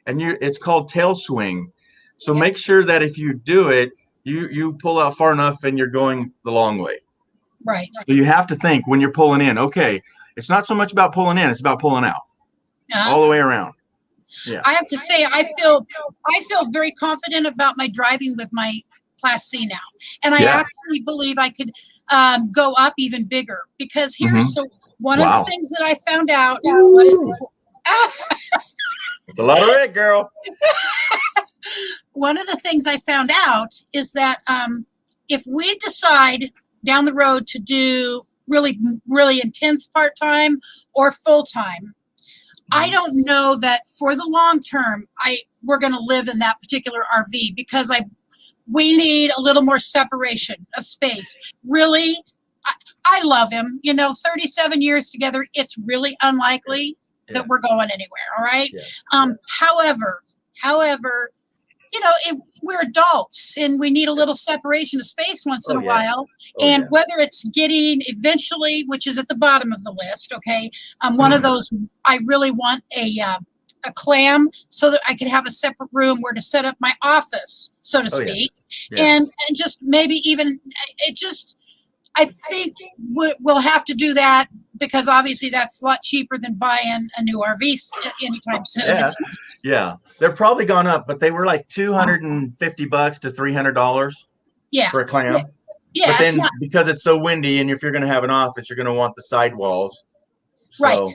and it's called tail swing. So make sure that if you do it, you pull out far enough and you're going the long way. Right. So you have to think when you're pulling in, okay, it's not so much about pulling in, it's about pulling out all the way around. Yeah. I have to say, I feel very confident about my driving with my Class C now, and I actually believe I could go up even bigger, because here's one of the things that I found out. It's a lot of rig, girl. One of the things I found out is that if we decide down the road to do really, really intense part-time or full-time, I don't know that for the long term we're going to live in that particular RV, because we need a little more separation of space. Really, I love him. 37 years together, it's really unlikely that we're going anywhere. All right. However, we're adults and we need a little separation of space once in a while. Whether it's getting eventually, which is at the bottom of the list, one of those, I really want a clam so that I could have a separate room where to set up my office, so to speak. And just maybe even I think we'll have to do that, because obviously that's a lot cheaper than buying a new RV anytime soon. Yeah. They're probably gone up, but they were like $250 to $300 for a clam. But then because it's so windy, and if you're going to have an office, you're going to want the sidewalls. Right.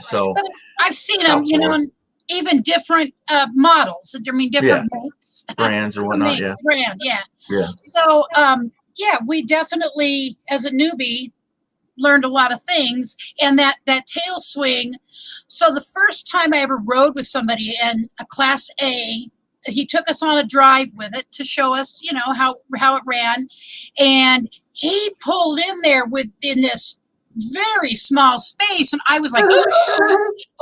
So, but I've seen them, in even different models. I mean, different makes, brands or whatnot. So, we definitely, as a newbie, learned a lot of things, and that tail swing. So the first time I ever rode with somebody in a Class A, he took us on a drive with it to show us, how it ran, and he pulled in there in this very small space, and I was like, oh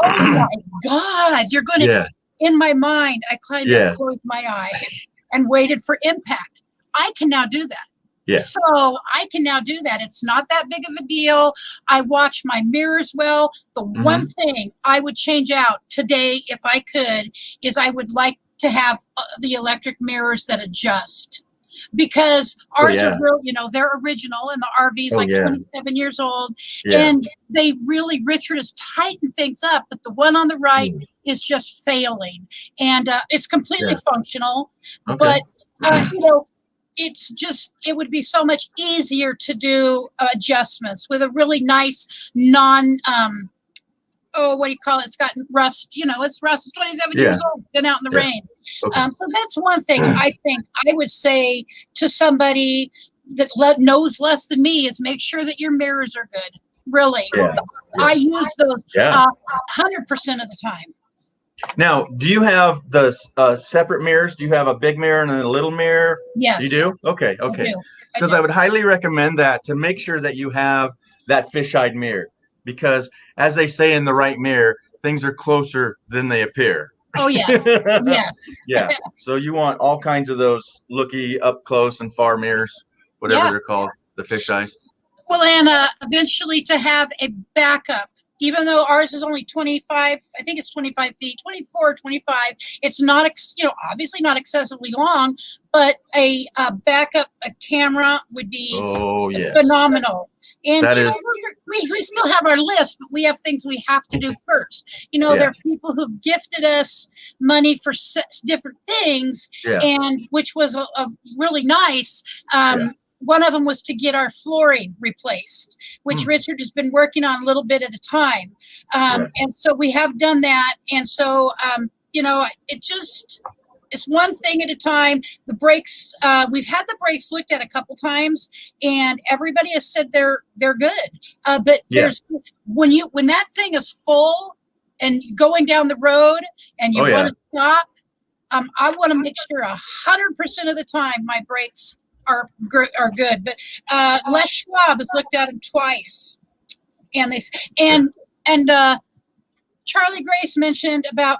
my God, you're going to, in my mind, I kind of closed my eyes and waited for impact. I can now do that. So I can now do that. It's not that big of a deal. I watch my mirrors well. The one thing I would change out today, if I could, is I would like to have the electric mirrors that adjust, because ours are real, they're original, and the RV is 27 years old, and they really, Richard has tightened things up, but the one on the right is just failing, and it's completely functional, but it would be so much easier to do adjustments with a really nice what do you call it? It's got rust, it's rust. It's 27 years old, been out in the rain. So that's one thing I think I would say to somebody that knows less than me, is make sure that your mirrors are good. Really. Yeah. I use those Yeah. 100% of the time. Now, do you have the separate mirrors? Do you have a big mirror and a little mirror? Yes. You do? Okay. I Okay. do. Because I would highly recommend that to make sure that you have that fisheye mirror, because as they say in the right mirror, things are closer than they appear. Oh, yes. Yes. Yeah. So you want all kinds of those looky up close and far mirrors, whatever they're called, the fisheyes. Well, and eventually to have a backup, even though ours is only 25, I think it's 25 feet, 24, 25. It's not, obviously not excessively long, but a backup, a camera would be phenomenal. And that you is, know, we still have our list, but we have things we have to do first. You know, there are people who've gifted us money for different things, and which was a really nice. One of them was to get our flooring replaced, which Richard has been working on a little bit at a time. And so we have done that. And so, you know, it's one thing at a time. The brakes, we've had the brakes looked at a couple times, and everybody has said they're good. But there's when that thing is full and going down the road and you want to stop, I want to make sure 100% of the time my brakes are good. But Les Schwab has looked at them twice, and Charlie Grace mentioned about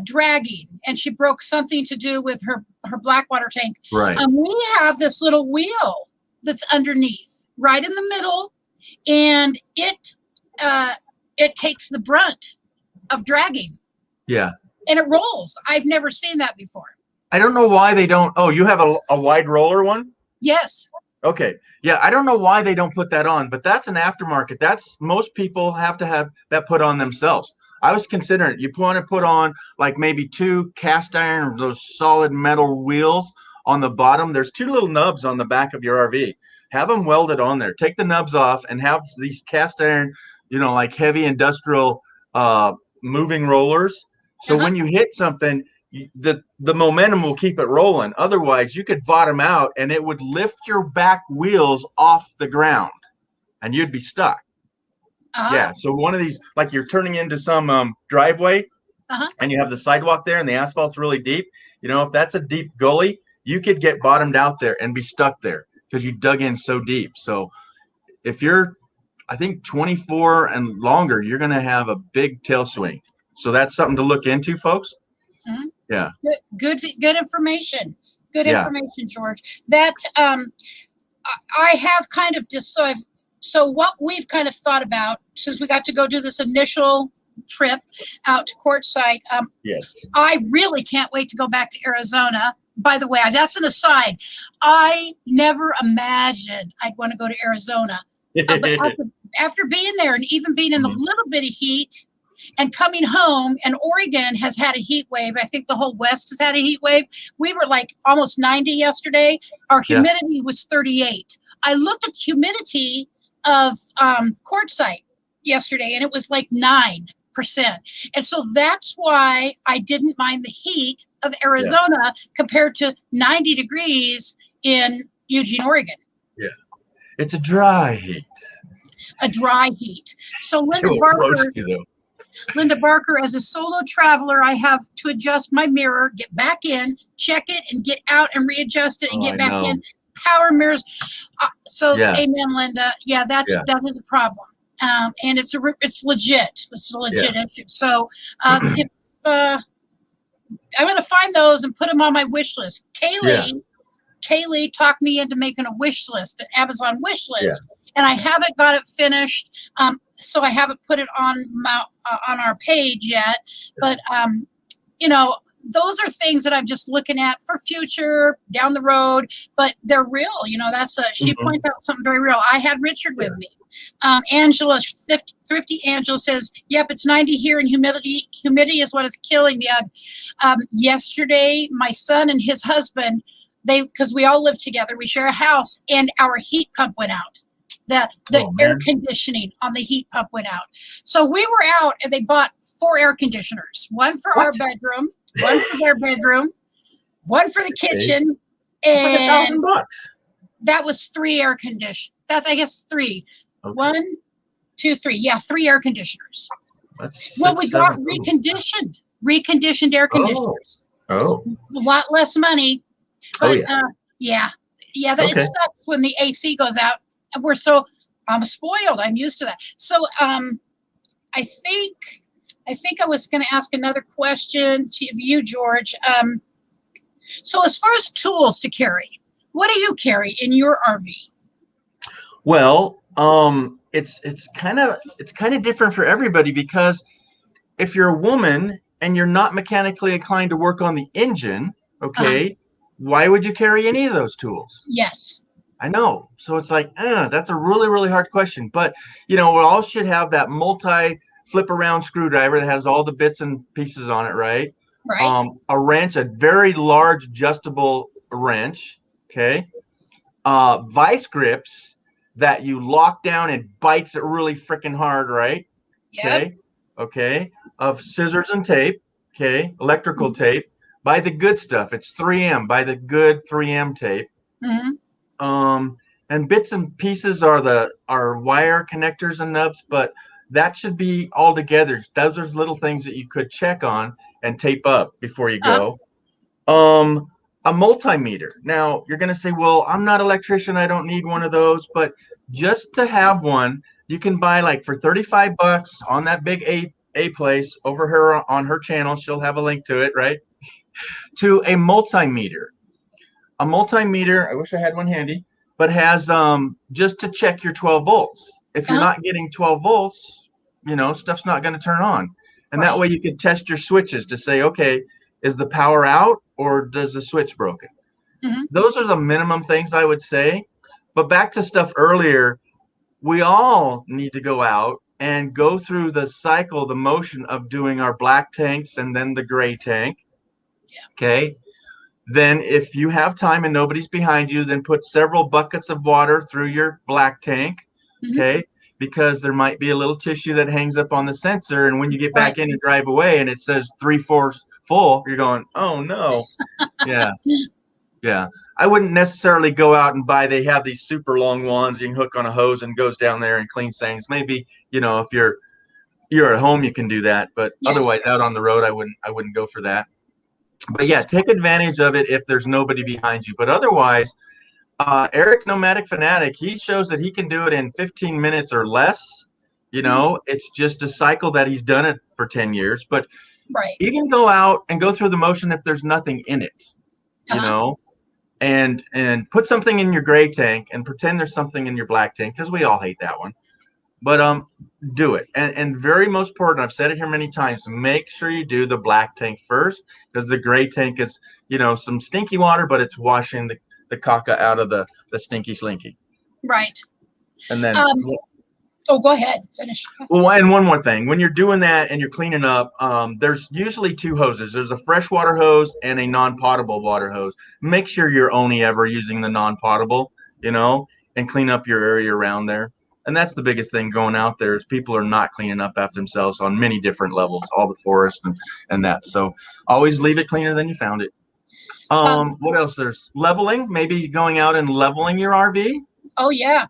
dragging, and she broke something to do with her black water tank. Right. We have this little wheel that's underneath, right in the middle, and it takes the brunt of dragging. Yeah. And it rolls. I've never seen that before. I don't know why they don't. Oh, you have a wide roller one? Yes. Okay. Yeah, I don't know why they don't put that on, but that's an aftermarket. That's most people have to have that put on themselves. I was considering you want to put on like maybe 2 cast iron or those solid metal wheels on the bottom. There's 2 little nubs on the back of your RV. Have them welded on there. Take the nubs off and have these cast iron, you know, like heavy industrial moving rollers. So when you hit something, the momentum will keep it rolling. Otherwise, you could bottom out and it would lift your back wheels off the ground and you'd be stuck. Yeah. So one of these, like you're turning into some driveway and you have the sidewalk there and the asphalt's really deep. You know, if that's a deep gully, you could get bottomed out there and be stuck there because you dug in so deep. So if you're, I think 24 and longer, you're going to have a big tail swing. So that's something to look into, folks. Yeah. Good information. Good information, George. That I have kind of so what we've kind of thought about since we got to go do this initial trip out to Quartzsite. I really can't wait to go back to Arizona. By the way, that's an aside. I never imagined I'd want to go to Arizona. But after being there and even being in the little bit of heat and coming home, and Oregon has had a heat wave. I think the whole West has had a heat wave. We were like almost 90 yesterday. Our humidity was 38. I looked at the humidity of Quartzsite yesterday, and it was like 9%. And so that's why I didn't mind the heat of Arizona compared to 90 degrees in Eugene, Oregon. Yeah. It's a dry heat. A dry heat. So Linda Barker, as a solo traveler, I have to adjust my mirror, get back in, check it, and get out and readjust it and get back in. Power mirrors. Amen, Linda. Yeah, that is a problem. And it's legit. It's a legit issue. So I'm going to find those and put them on my wish list. Kaylee talked me into making a wish list, an Amazon wish list, and I haven't got it finished. So I haven't put it on our page yet. But you know, those are things that I'm just looking at for future down the road. But they're real. You know, she points out something very real. I had Richard with me. Angela, Thrifty Angela says, "Yep, it's 90 here, and humidity is what is killing me." Yesterday, my son and his husband, because we all live together, we share a house, and our heat pump went out. The air conditioning on the heat pump went out. So we were out and they bought 4 air conditioners, one for our bedroom, one for their bedroom, one for the kitchen, and like $1,000. that was 3 air conditioners. That's, I guess, 3. Okay. 1, 2, 3. Yeah, 3 air conditioners. That's Well, 6, we got 7. reconditioned air conditioners. Oh. A lot less money, Oh but yeah. yeah, it Okay. sucks when the AC goes out. I'm spoiled. I'm used to that. So I think I was going to ask another question to you, George. So as far as tools to carry, what do you carry in your RV? Well, it's kind of different for everybody, because if you're a woman and you're not mechanically inclined to work on the engine, okay, why would you carry any of those tools? Yes. I know. So it's like, that's a really, really hard question. But, we all should have that multi flip around screwdriver that has all the bits and pieces on it, right? Right. A wrench, a very large adjustable wrench, okay? Vice grips that you lock down and bites it really freaking hard, right? Yep. Okay. Of scissors and tape, okay? Electrical tape. Buy the good stuff. It's 3M. Buy the good 3M tape. And bits and pieces are wire connectors and nubs, but that should be all together. Those are little things that you could check on and tape up before you go. A multimeter. Now you're going to say, well, I'm not an electrician, I don't need one of those, but just to have one, you can buy like for $35 on that big A place over her on her channel. She'll have a link to it, right? To a multimeter. A multimeter, I wish I had one handy, but has just to check your 12 volts. If you're not getting 12 volts, stuff's not going to turn on. And that way you can test your switches to say, okay, is the power out or does the switch broken? Those are the minimum things I would say. But back to stuff earlier, we all need to go out and go through the cycle, the motion of doing our black tanks and then the gray tank. Okay. Then if you have time and nobody's behind you, then put several buckets of water through your black tank. Okay. Because there might be a little tissue that hangs up on the sensor. And when you get back in and drive away and it says 3/4 full, you're going, oh no. Yeah. I wouldn't necessarily go out and buy, they have these super long wands you can hook on a hose and goes down there and cleans things. Maybe, if you're at home, you can do that, but otherwise out on the road, I wouldn't go for that. But yeah, take advantage of it if there's nobody behind you. But otherwise, Eric Nomadic Fanatic, he shows that he can do it in 15 minutes or less. It's just a cycle that he's done it for 10 years. But even go out and go through the motion if there's nothing in it, and put something in your gray tank and pretend there's something in your black tank, because we all hate that one. But do it. And very most important, I've said it here many times, make sure you do the black tank first, because the gray tank is, some stinky water, but it's washing the caca out of the stinky slinky. Right. And then go ahead, finish. Well, and one more thing, when you're doing that and you're cleaning up, there's usually 2 hoses. There's a freshwater hose and a non-potable water hose. Make sure you're only ever using the non-potable, and clean up your area around there. And that's the biggest thing going out there, is people are not cleaning up after themselves on many different levels, all the forest and that. So always leave it cleaner than you found it. What else? There's leveling, maybe going out and leveling your RV. Oh yeah.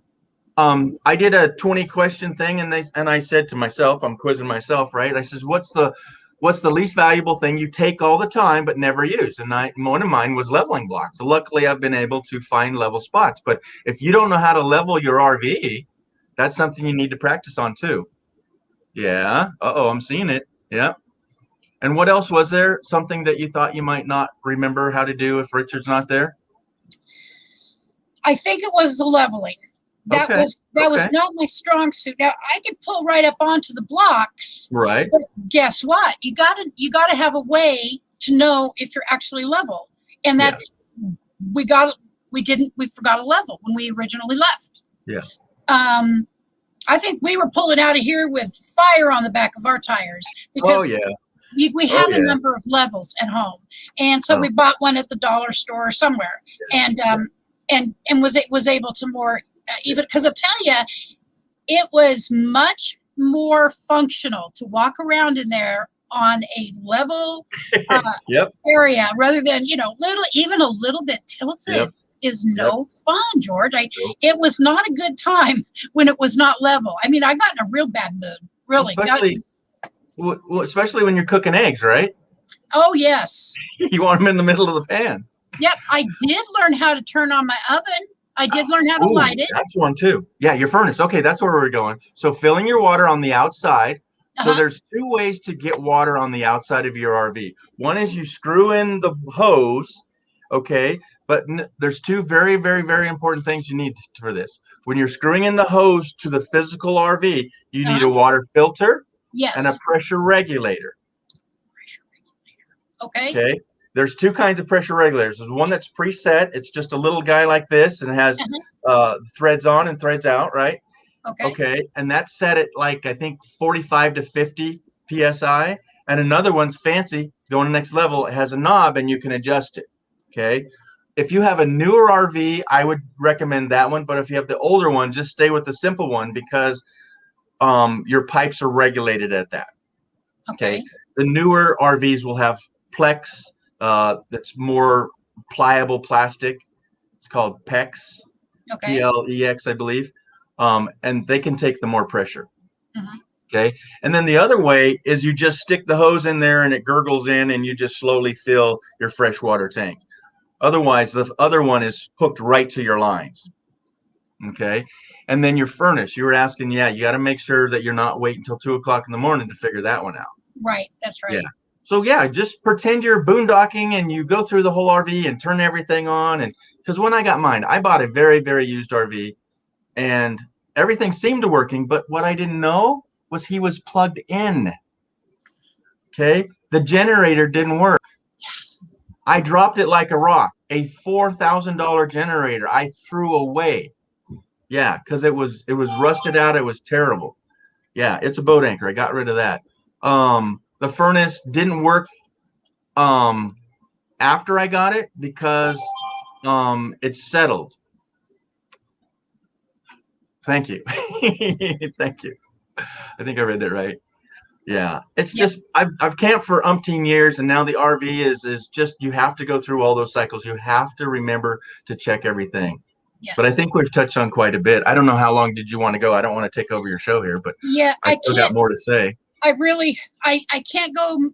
I did a 20 question thing, and I said to myself, I'm quizzing myself, right? I says, what's the least valuable thing you take all the time but never use? And one of mine was leveling blocks. So luckily I've been able to find level spots. But if you don't know how to level your RV, that's something you need to practice on too. Yeah. I'm seeing it. Yeah. And what else was there? Something that you thought you might not remember how to do if Richard's not there? I think it was the leveling. That was not my strong suit. Now I could pull right up onto the blocks. Right. But guess what? You gotta have a way to know if you're actually level. And that's we forgot a level when we originally left. Yeah. I think we were pulling out of here with fire on the back of our tires, because we have a number of levels at home, and so we bought one at the dollar store or somewhere, and was able to more even, because I'll tell you, it was much more functional to walk around in there on a level area rather than even a little bit tilted. is no fun, George. Nope. It was not a good time when it was not level. I mean, I got in a real bad mood, really. Especially when you're cooking eggs, right? Oh, yes. You want them in the middle of the pan. Yep, I did learn how to turn on my oven. I did learn how to light it. That's one too. Yeah, your furnace. Okay, that's where we're going. So filling your water on the outside. So there's two ways to get water on the outside of your RV. One is you screw in the hose, okay? But there's two very, very, very important things you need for this. When you're screwing in the hose to the physical RV, you need a water filter and a pressure regulator. Okay. There's two kinds of pressure regulators. There's one that's preset. It's just a little guy like this and has threads on and threads out, right? Okay. And that's set at like, I think 45 to 50 PSI. And another one's fancy, going to the next level. It has a knob and you can adjust it. Okay. If you have a newer RV, I would recommend that one. But if you have the older one, just stay with the simple one because your pipes are regulated at that. Okay. The newer RVs will have Plex, that's more pliable plastic. It's called PEX, PLEX, I believe. And they can take the more pressure. Okay. And then the other way is you just stick the hose in there and it gurgles in and you just slowly fill your freshwater tank. Otherwise, the other one is hooked right to your lines. Okay. And then your furnace, you were asking, you got to make sure that you're not waiting until 2 o'clock in the morning to figure that one out. Right. That's right. Yeah. So just pretend you're boondocking and you go through the whole RV and turn everything on. And because when I got mine, I bought a very, very used RV and everything seemed to working. But what I didn't know was he was plugged in. Okay. The generator didn't work. I dropped it like a rock, a $4,000 generator I threw away. Yeah. Because it was rusted out. It was terrible. Yeah. It's a boat anchor. I got rid of that. The furnace didn't work after I got it because it's settled. Thank you. Thank you. I think I read that right. Yeah. It's just I've camped for umpteen years and now the RV is just you have to go through all those cycles. You have to remember to check everything. Yes. But I think we've touched on quite a bit. I don't know how long did you want to go. I don't want to take over your show here, but I still got more to say. I can't go.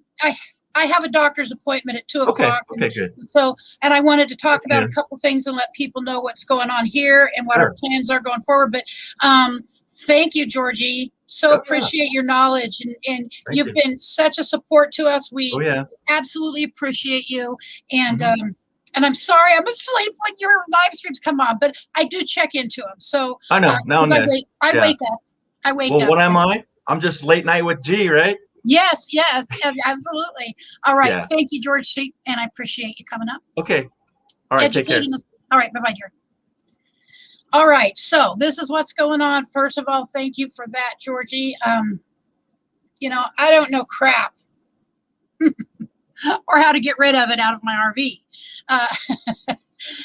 I have a doctor's appointment at 2 o'clock. Okay, good. So, and I wanted to talk about a couple things and let people know what's going on here and what our plans are going forward. But thank you, Georgie. So appreciate your knowledge and you've been such a support to us. We absolutely appreciate you. And and I'm sorry I'm asleep when your live streams come on, but I do check into them. So I know now I wake up. Well, what am I? I'm just late night with G, right? Yes, absolutely. All right. Thank you, George. And I appreciate you coming up. Okay. All right. Take care. All right. Bye-bye, dear. All right. So this is what's going on. First of all, thank you for that, Georgie. You know, I don't know crap or how to get rid of it out of my RV.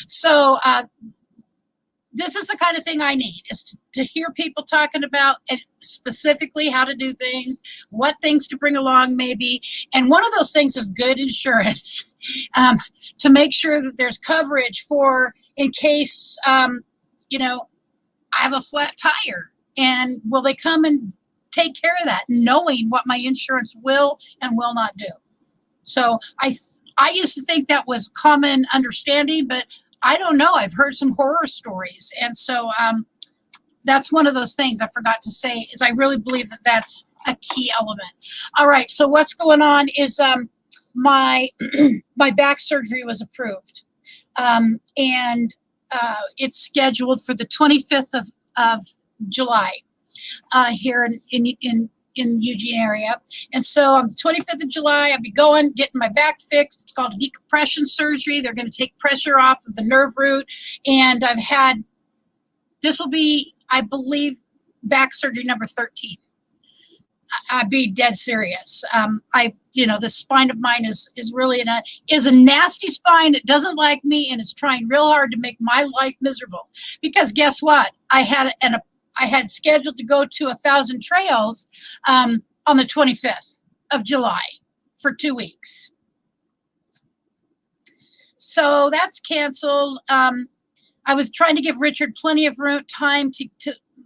So this is the kind of thing I need is to hear people talking about specifically how to do things, what things to bring along maybe. And one of those things is good insurance to make sure that there's coverage for in case, you know, I have a flat tire and will they come and take care of that, knowing what my insurance will and will not do. So I used to think that was common understanding, but I don't know. I've heard some horror stories. And so that's one of those things I forgot to say is I really believe that that's a key element. All right. So what's going on is my my back surgery was approved. And it's scheduled for the 25th of July here in Eugene area. And so on the 25th of July, I'll be getting my back fixed. It's called a decompression surgery. They're going to take pressure off of the nerve root. And this will be, I believe, back surgery number 13. I'd be dead serious. The spine of mine is really is a nasty spine. It doesn't like me and it's trying real hard to make my life miserable. Because guess what? I had scheduled to go to 1,000 trails on the 25th of July for 2 weeks. So that's canceled. I was trying to give Richard plenty of time to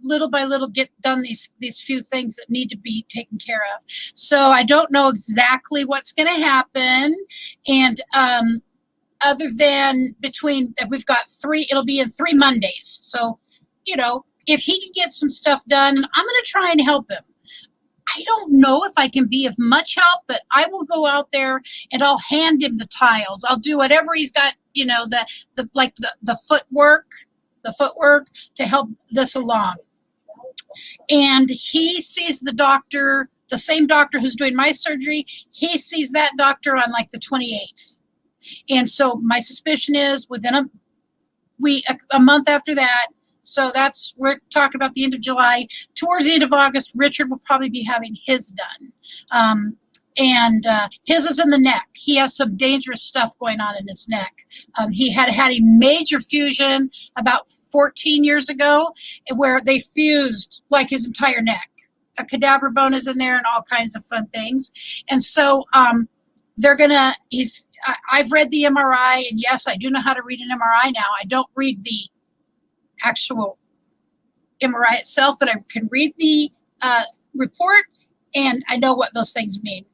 little by little get done these few things that need to be taken care of. So I don't know exactly what's going to happen. And other than we've got it'll be in 3 Mondays. So, you know, if he can get some stuff done, I'm going to try and help him. I don't know if I can be of much help, but I will go out there and I'll hand him the tiles. I'll do whatever he's got, you know, the footwork to help this along. And he sees the doctor, the same doctor who's doing my surgery. He sees that doctor on like the 28th. And so my suspicion is within a month after that. So we're talking about the end of July. Towards the end of August, Richard will probably be having his done. And his is in the neck. He has some dangerous stuff going on in his neck. He had a major fusion about 14 years ago where they fused like his entire neck. A cadaver bone is in there and all kinds of fun things. And so I've read the MRI, and yes, I do know how to read an MRI now. I don't read the actual MRI itself, but I can read the report, and I know what those things mean.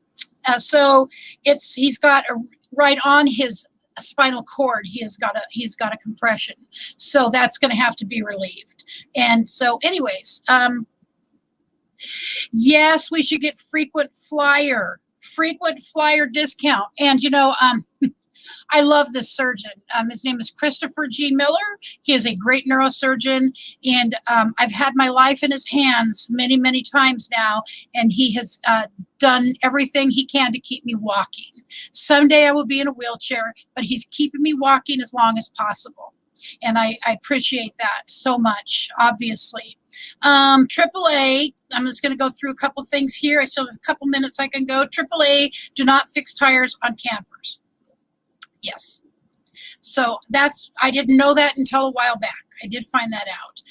So he's got right on his spinal cord. He's got a compression, so that's going to have to be relieved. And so, anyways, yes, we should get frequent flyer discount. And you know, I love this surgeon. His name is Christopher G. Miller. He is a great neurosurgeon, and I've had my life in his hands many, many times now, and he has done everything he can to keep me walking. Someday I will be in a wheelchair, but he's keeping me walking as long as possible, and I appreciate that so much, obviously. AAA, I'm just going to go through a couple things here. I still have a couple minutes I can go. AAA, do not fix tires on campers. Yes. So I didn't know that until a while back. I did find that out.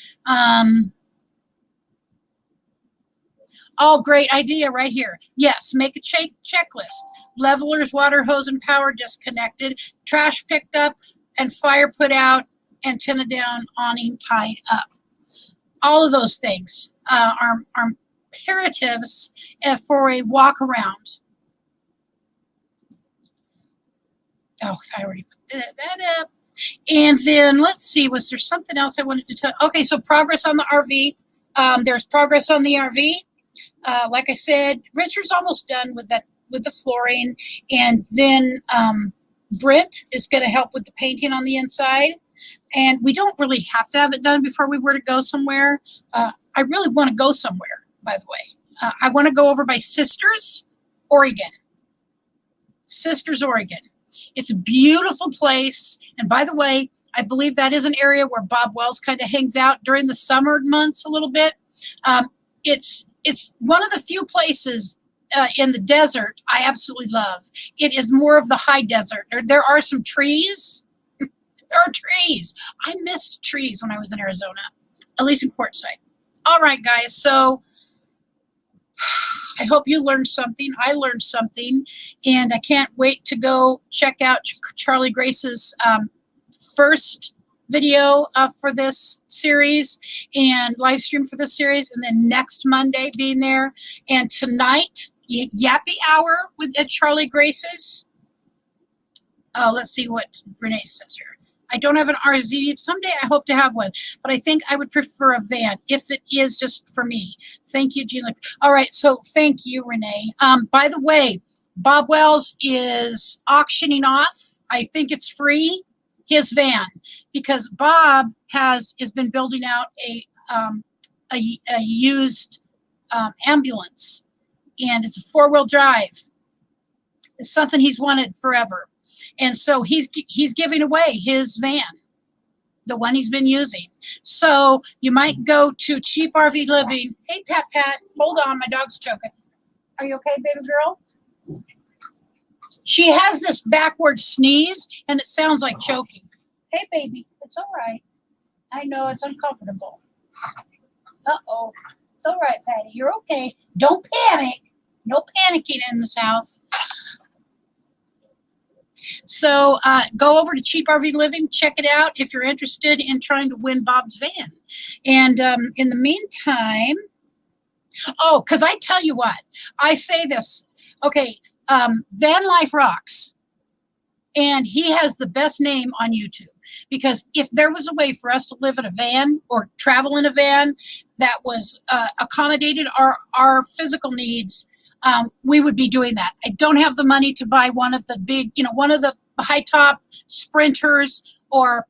Oh, great idea right here. Yes, make a checklist. Levelers, water hose, and power disconnected. Trash picked up and fire put out. Antenna down, awning tied up. All of those things are imperatives for a walk around. Oh, I already put that up. And then let's see, was there something else I wanted to tell? Okay, so progress on the RV. There's progress on the RV. Like I said, Richard's almost done with the flooring, and then Britt is going to help with the painting on the inside. And we don't really have to have it done before we were to go somewhere. I really want to go somewhere, by the way. I want to go over by Sisters, Oregon. Sisters, Oregon. It's a beautiful place. And by the way, I believe that is an area where Bob Wells kind of hangs out during the summer months a little bit. It's one of the few places in the desert I absolutely love. It is more of the high desert. There are some trees. There are trees. I missed trees when I was in Arizona, at least in Quartzsite. All right, guys. So I hope you learned something. I learned something, and I can't wait to go check out Charlie Grace's first video for this series and live stream for this series, and then next Monday being there. And tonight, Yappy Hour at Charlie Grace's. Oh, let's see what Renee says here. I don't have an RSVP. Someday I hope to have one, but I think I would prefer a van if it is just for me. Thank you, Gina. All right, so thank you, Renee. By the way, Bob Wells is auctioning off, I think it's free, his van, because Bob has been building out a used ambulance, and it's a 4-wheel drive. It's something he's wanted forever. And so he's giving away his van, the one he's been using. So you might go to Cheap RV Living. Hey, Pat, hold on, my dog's choking. Are you okay, baby girl? She has this backward sneeze, and it sounds like choking. Hey, baby, it's all right. I know it's uncomfortable. Uh-oh. It's all right, Patty. You're okay. Don't panic. No panicking in this house. So go over to Cheap RV Living, check it out if you're interested in trying to win Bob's van. And in the meantime, oh, because I tell you what, I say this, okay, Van Life Rocks, and he has the best name on YouTube, because if there was a way for us to live in a van or travel in a van that was accommodated our physical needs, we would be doing that. I don't have the money to buy one of the big, one of the high top Sprinters or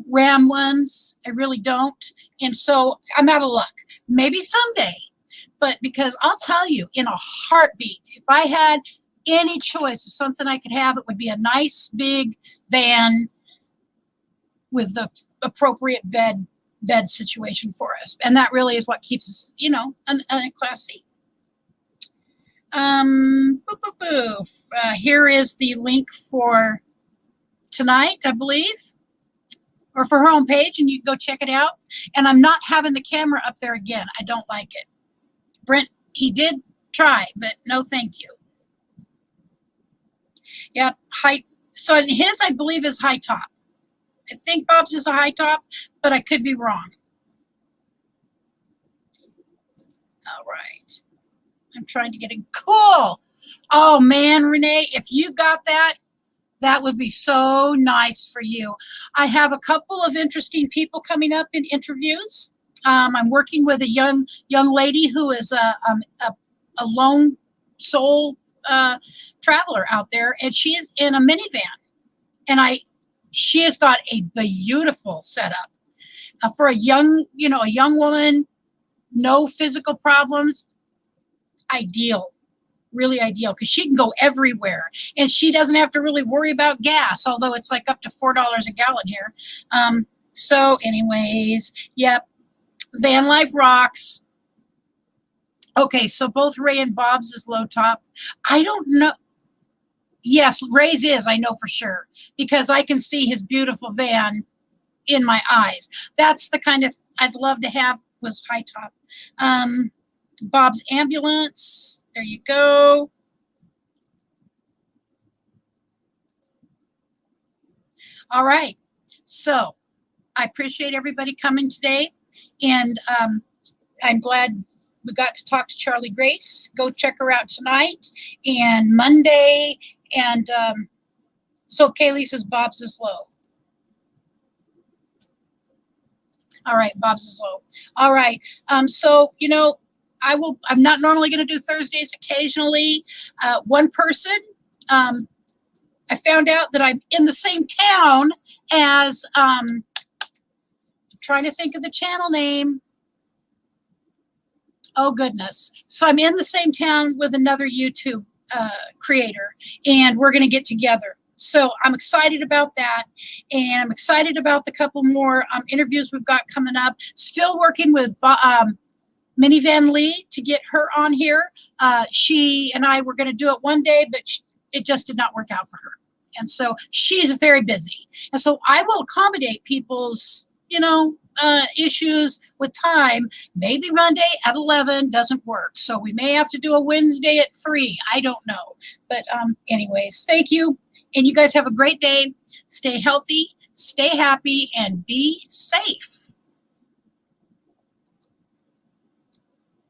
Ram ones. I really don't. And so I'm out of luck. Maybe someday. But because I'll tell you, in a heartbeat, if I had any choice of something I could have, it would be a nice big van with the appropriate bed situation for us. And that really is what keeps us, a Class C. Here is the link for tonight, I believe, or for her homepage, and you can go check it out. And I'm not having the camera up there again. I don't like it. Brent, he did try, but no thank you. Yep, high. So his, I believe, is high top. I think Bob's is a high top, but I could be wrong. All right. I'm trying to get it. Cool. Oh, man, Renee, if you got that, that would be so nice for you. I have a couple of interesting people coming up in interviews. I'm working with a young lady who is a lone soul traveler out there, and she is in a minivan, and she has got a beautiful setup for a young woman, no physical problems. Ideal, really ideal, because she can go everywhere, and she doesn't have to really worry about gas, although it's like up to $4 a gallon here. So anyways, yep, Van Life Rocks. Okay, so both Ray and Bob's is low top. I don't know. Yes, Ray's is, I know for sure, because I can see his beautiful van in my eyes. That's the kind of I'd love to have, was high top. Bob's Ambulance, there you go. All right, so I appreciate everybody coming today, and I'm glad we got to talk to Charlie Grace. Go check her out tonight and Monday, and so Kaylee says Bob's is low. All right, Bob's is low. All right, so I'm not normally going to do Thursdays. Occasionally, one person, I found out that I'm in the same town as, I'm trying to think of the channel name. Oh, goodness. So I'm in the same town with another YouTube creator, and we're going to get together. So I'm excited about that, and I'm excited about the couple more interviews we've got coming up. Still working with Minivan Lee to get her on here. She and I were going to do it one day, but it just did not work out for her. And so she's very busy. And so I will accommodate people's, issues with time. Maybe Monday at 11 doesn't work. So we may have to do a Wednesday at 3. I don't know. But anyways, thank you. And you guys have a great day. Stay healthy, stay happy, and be safe.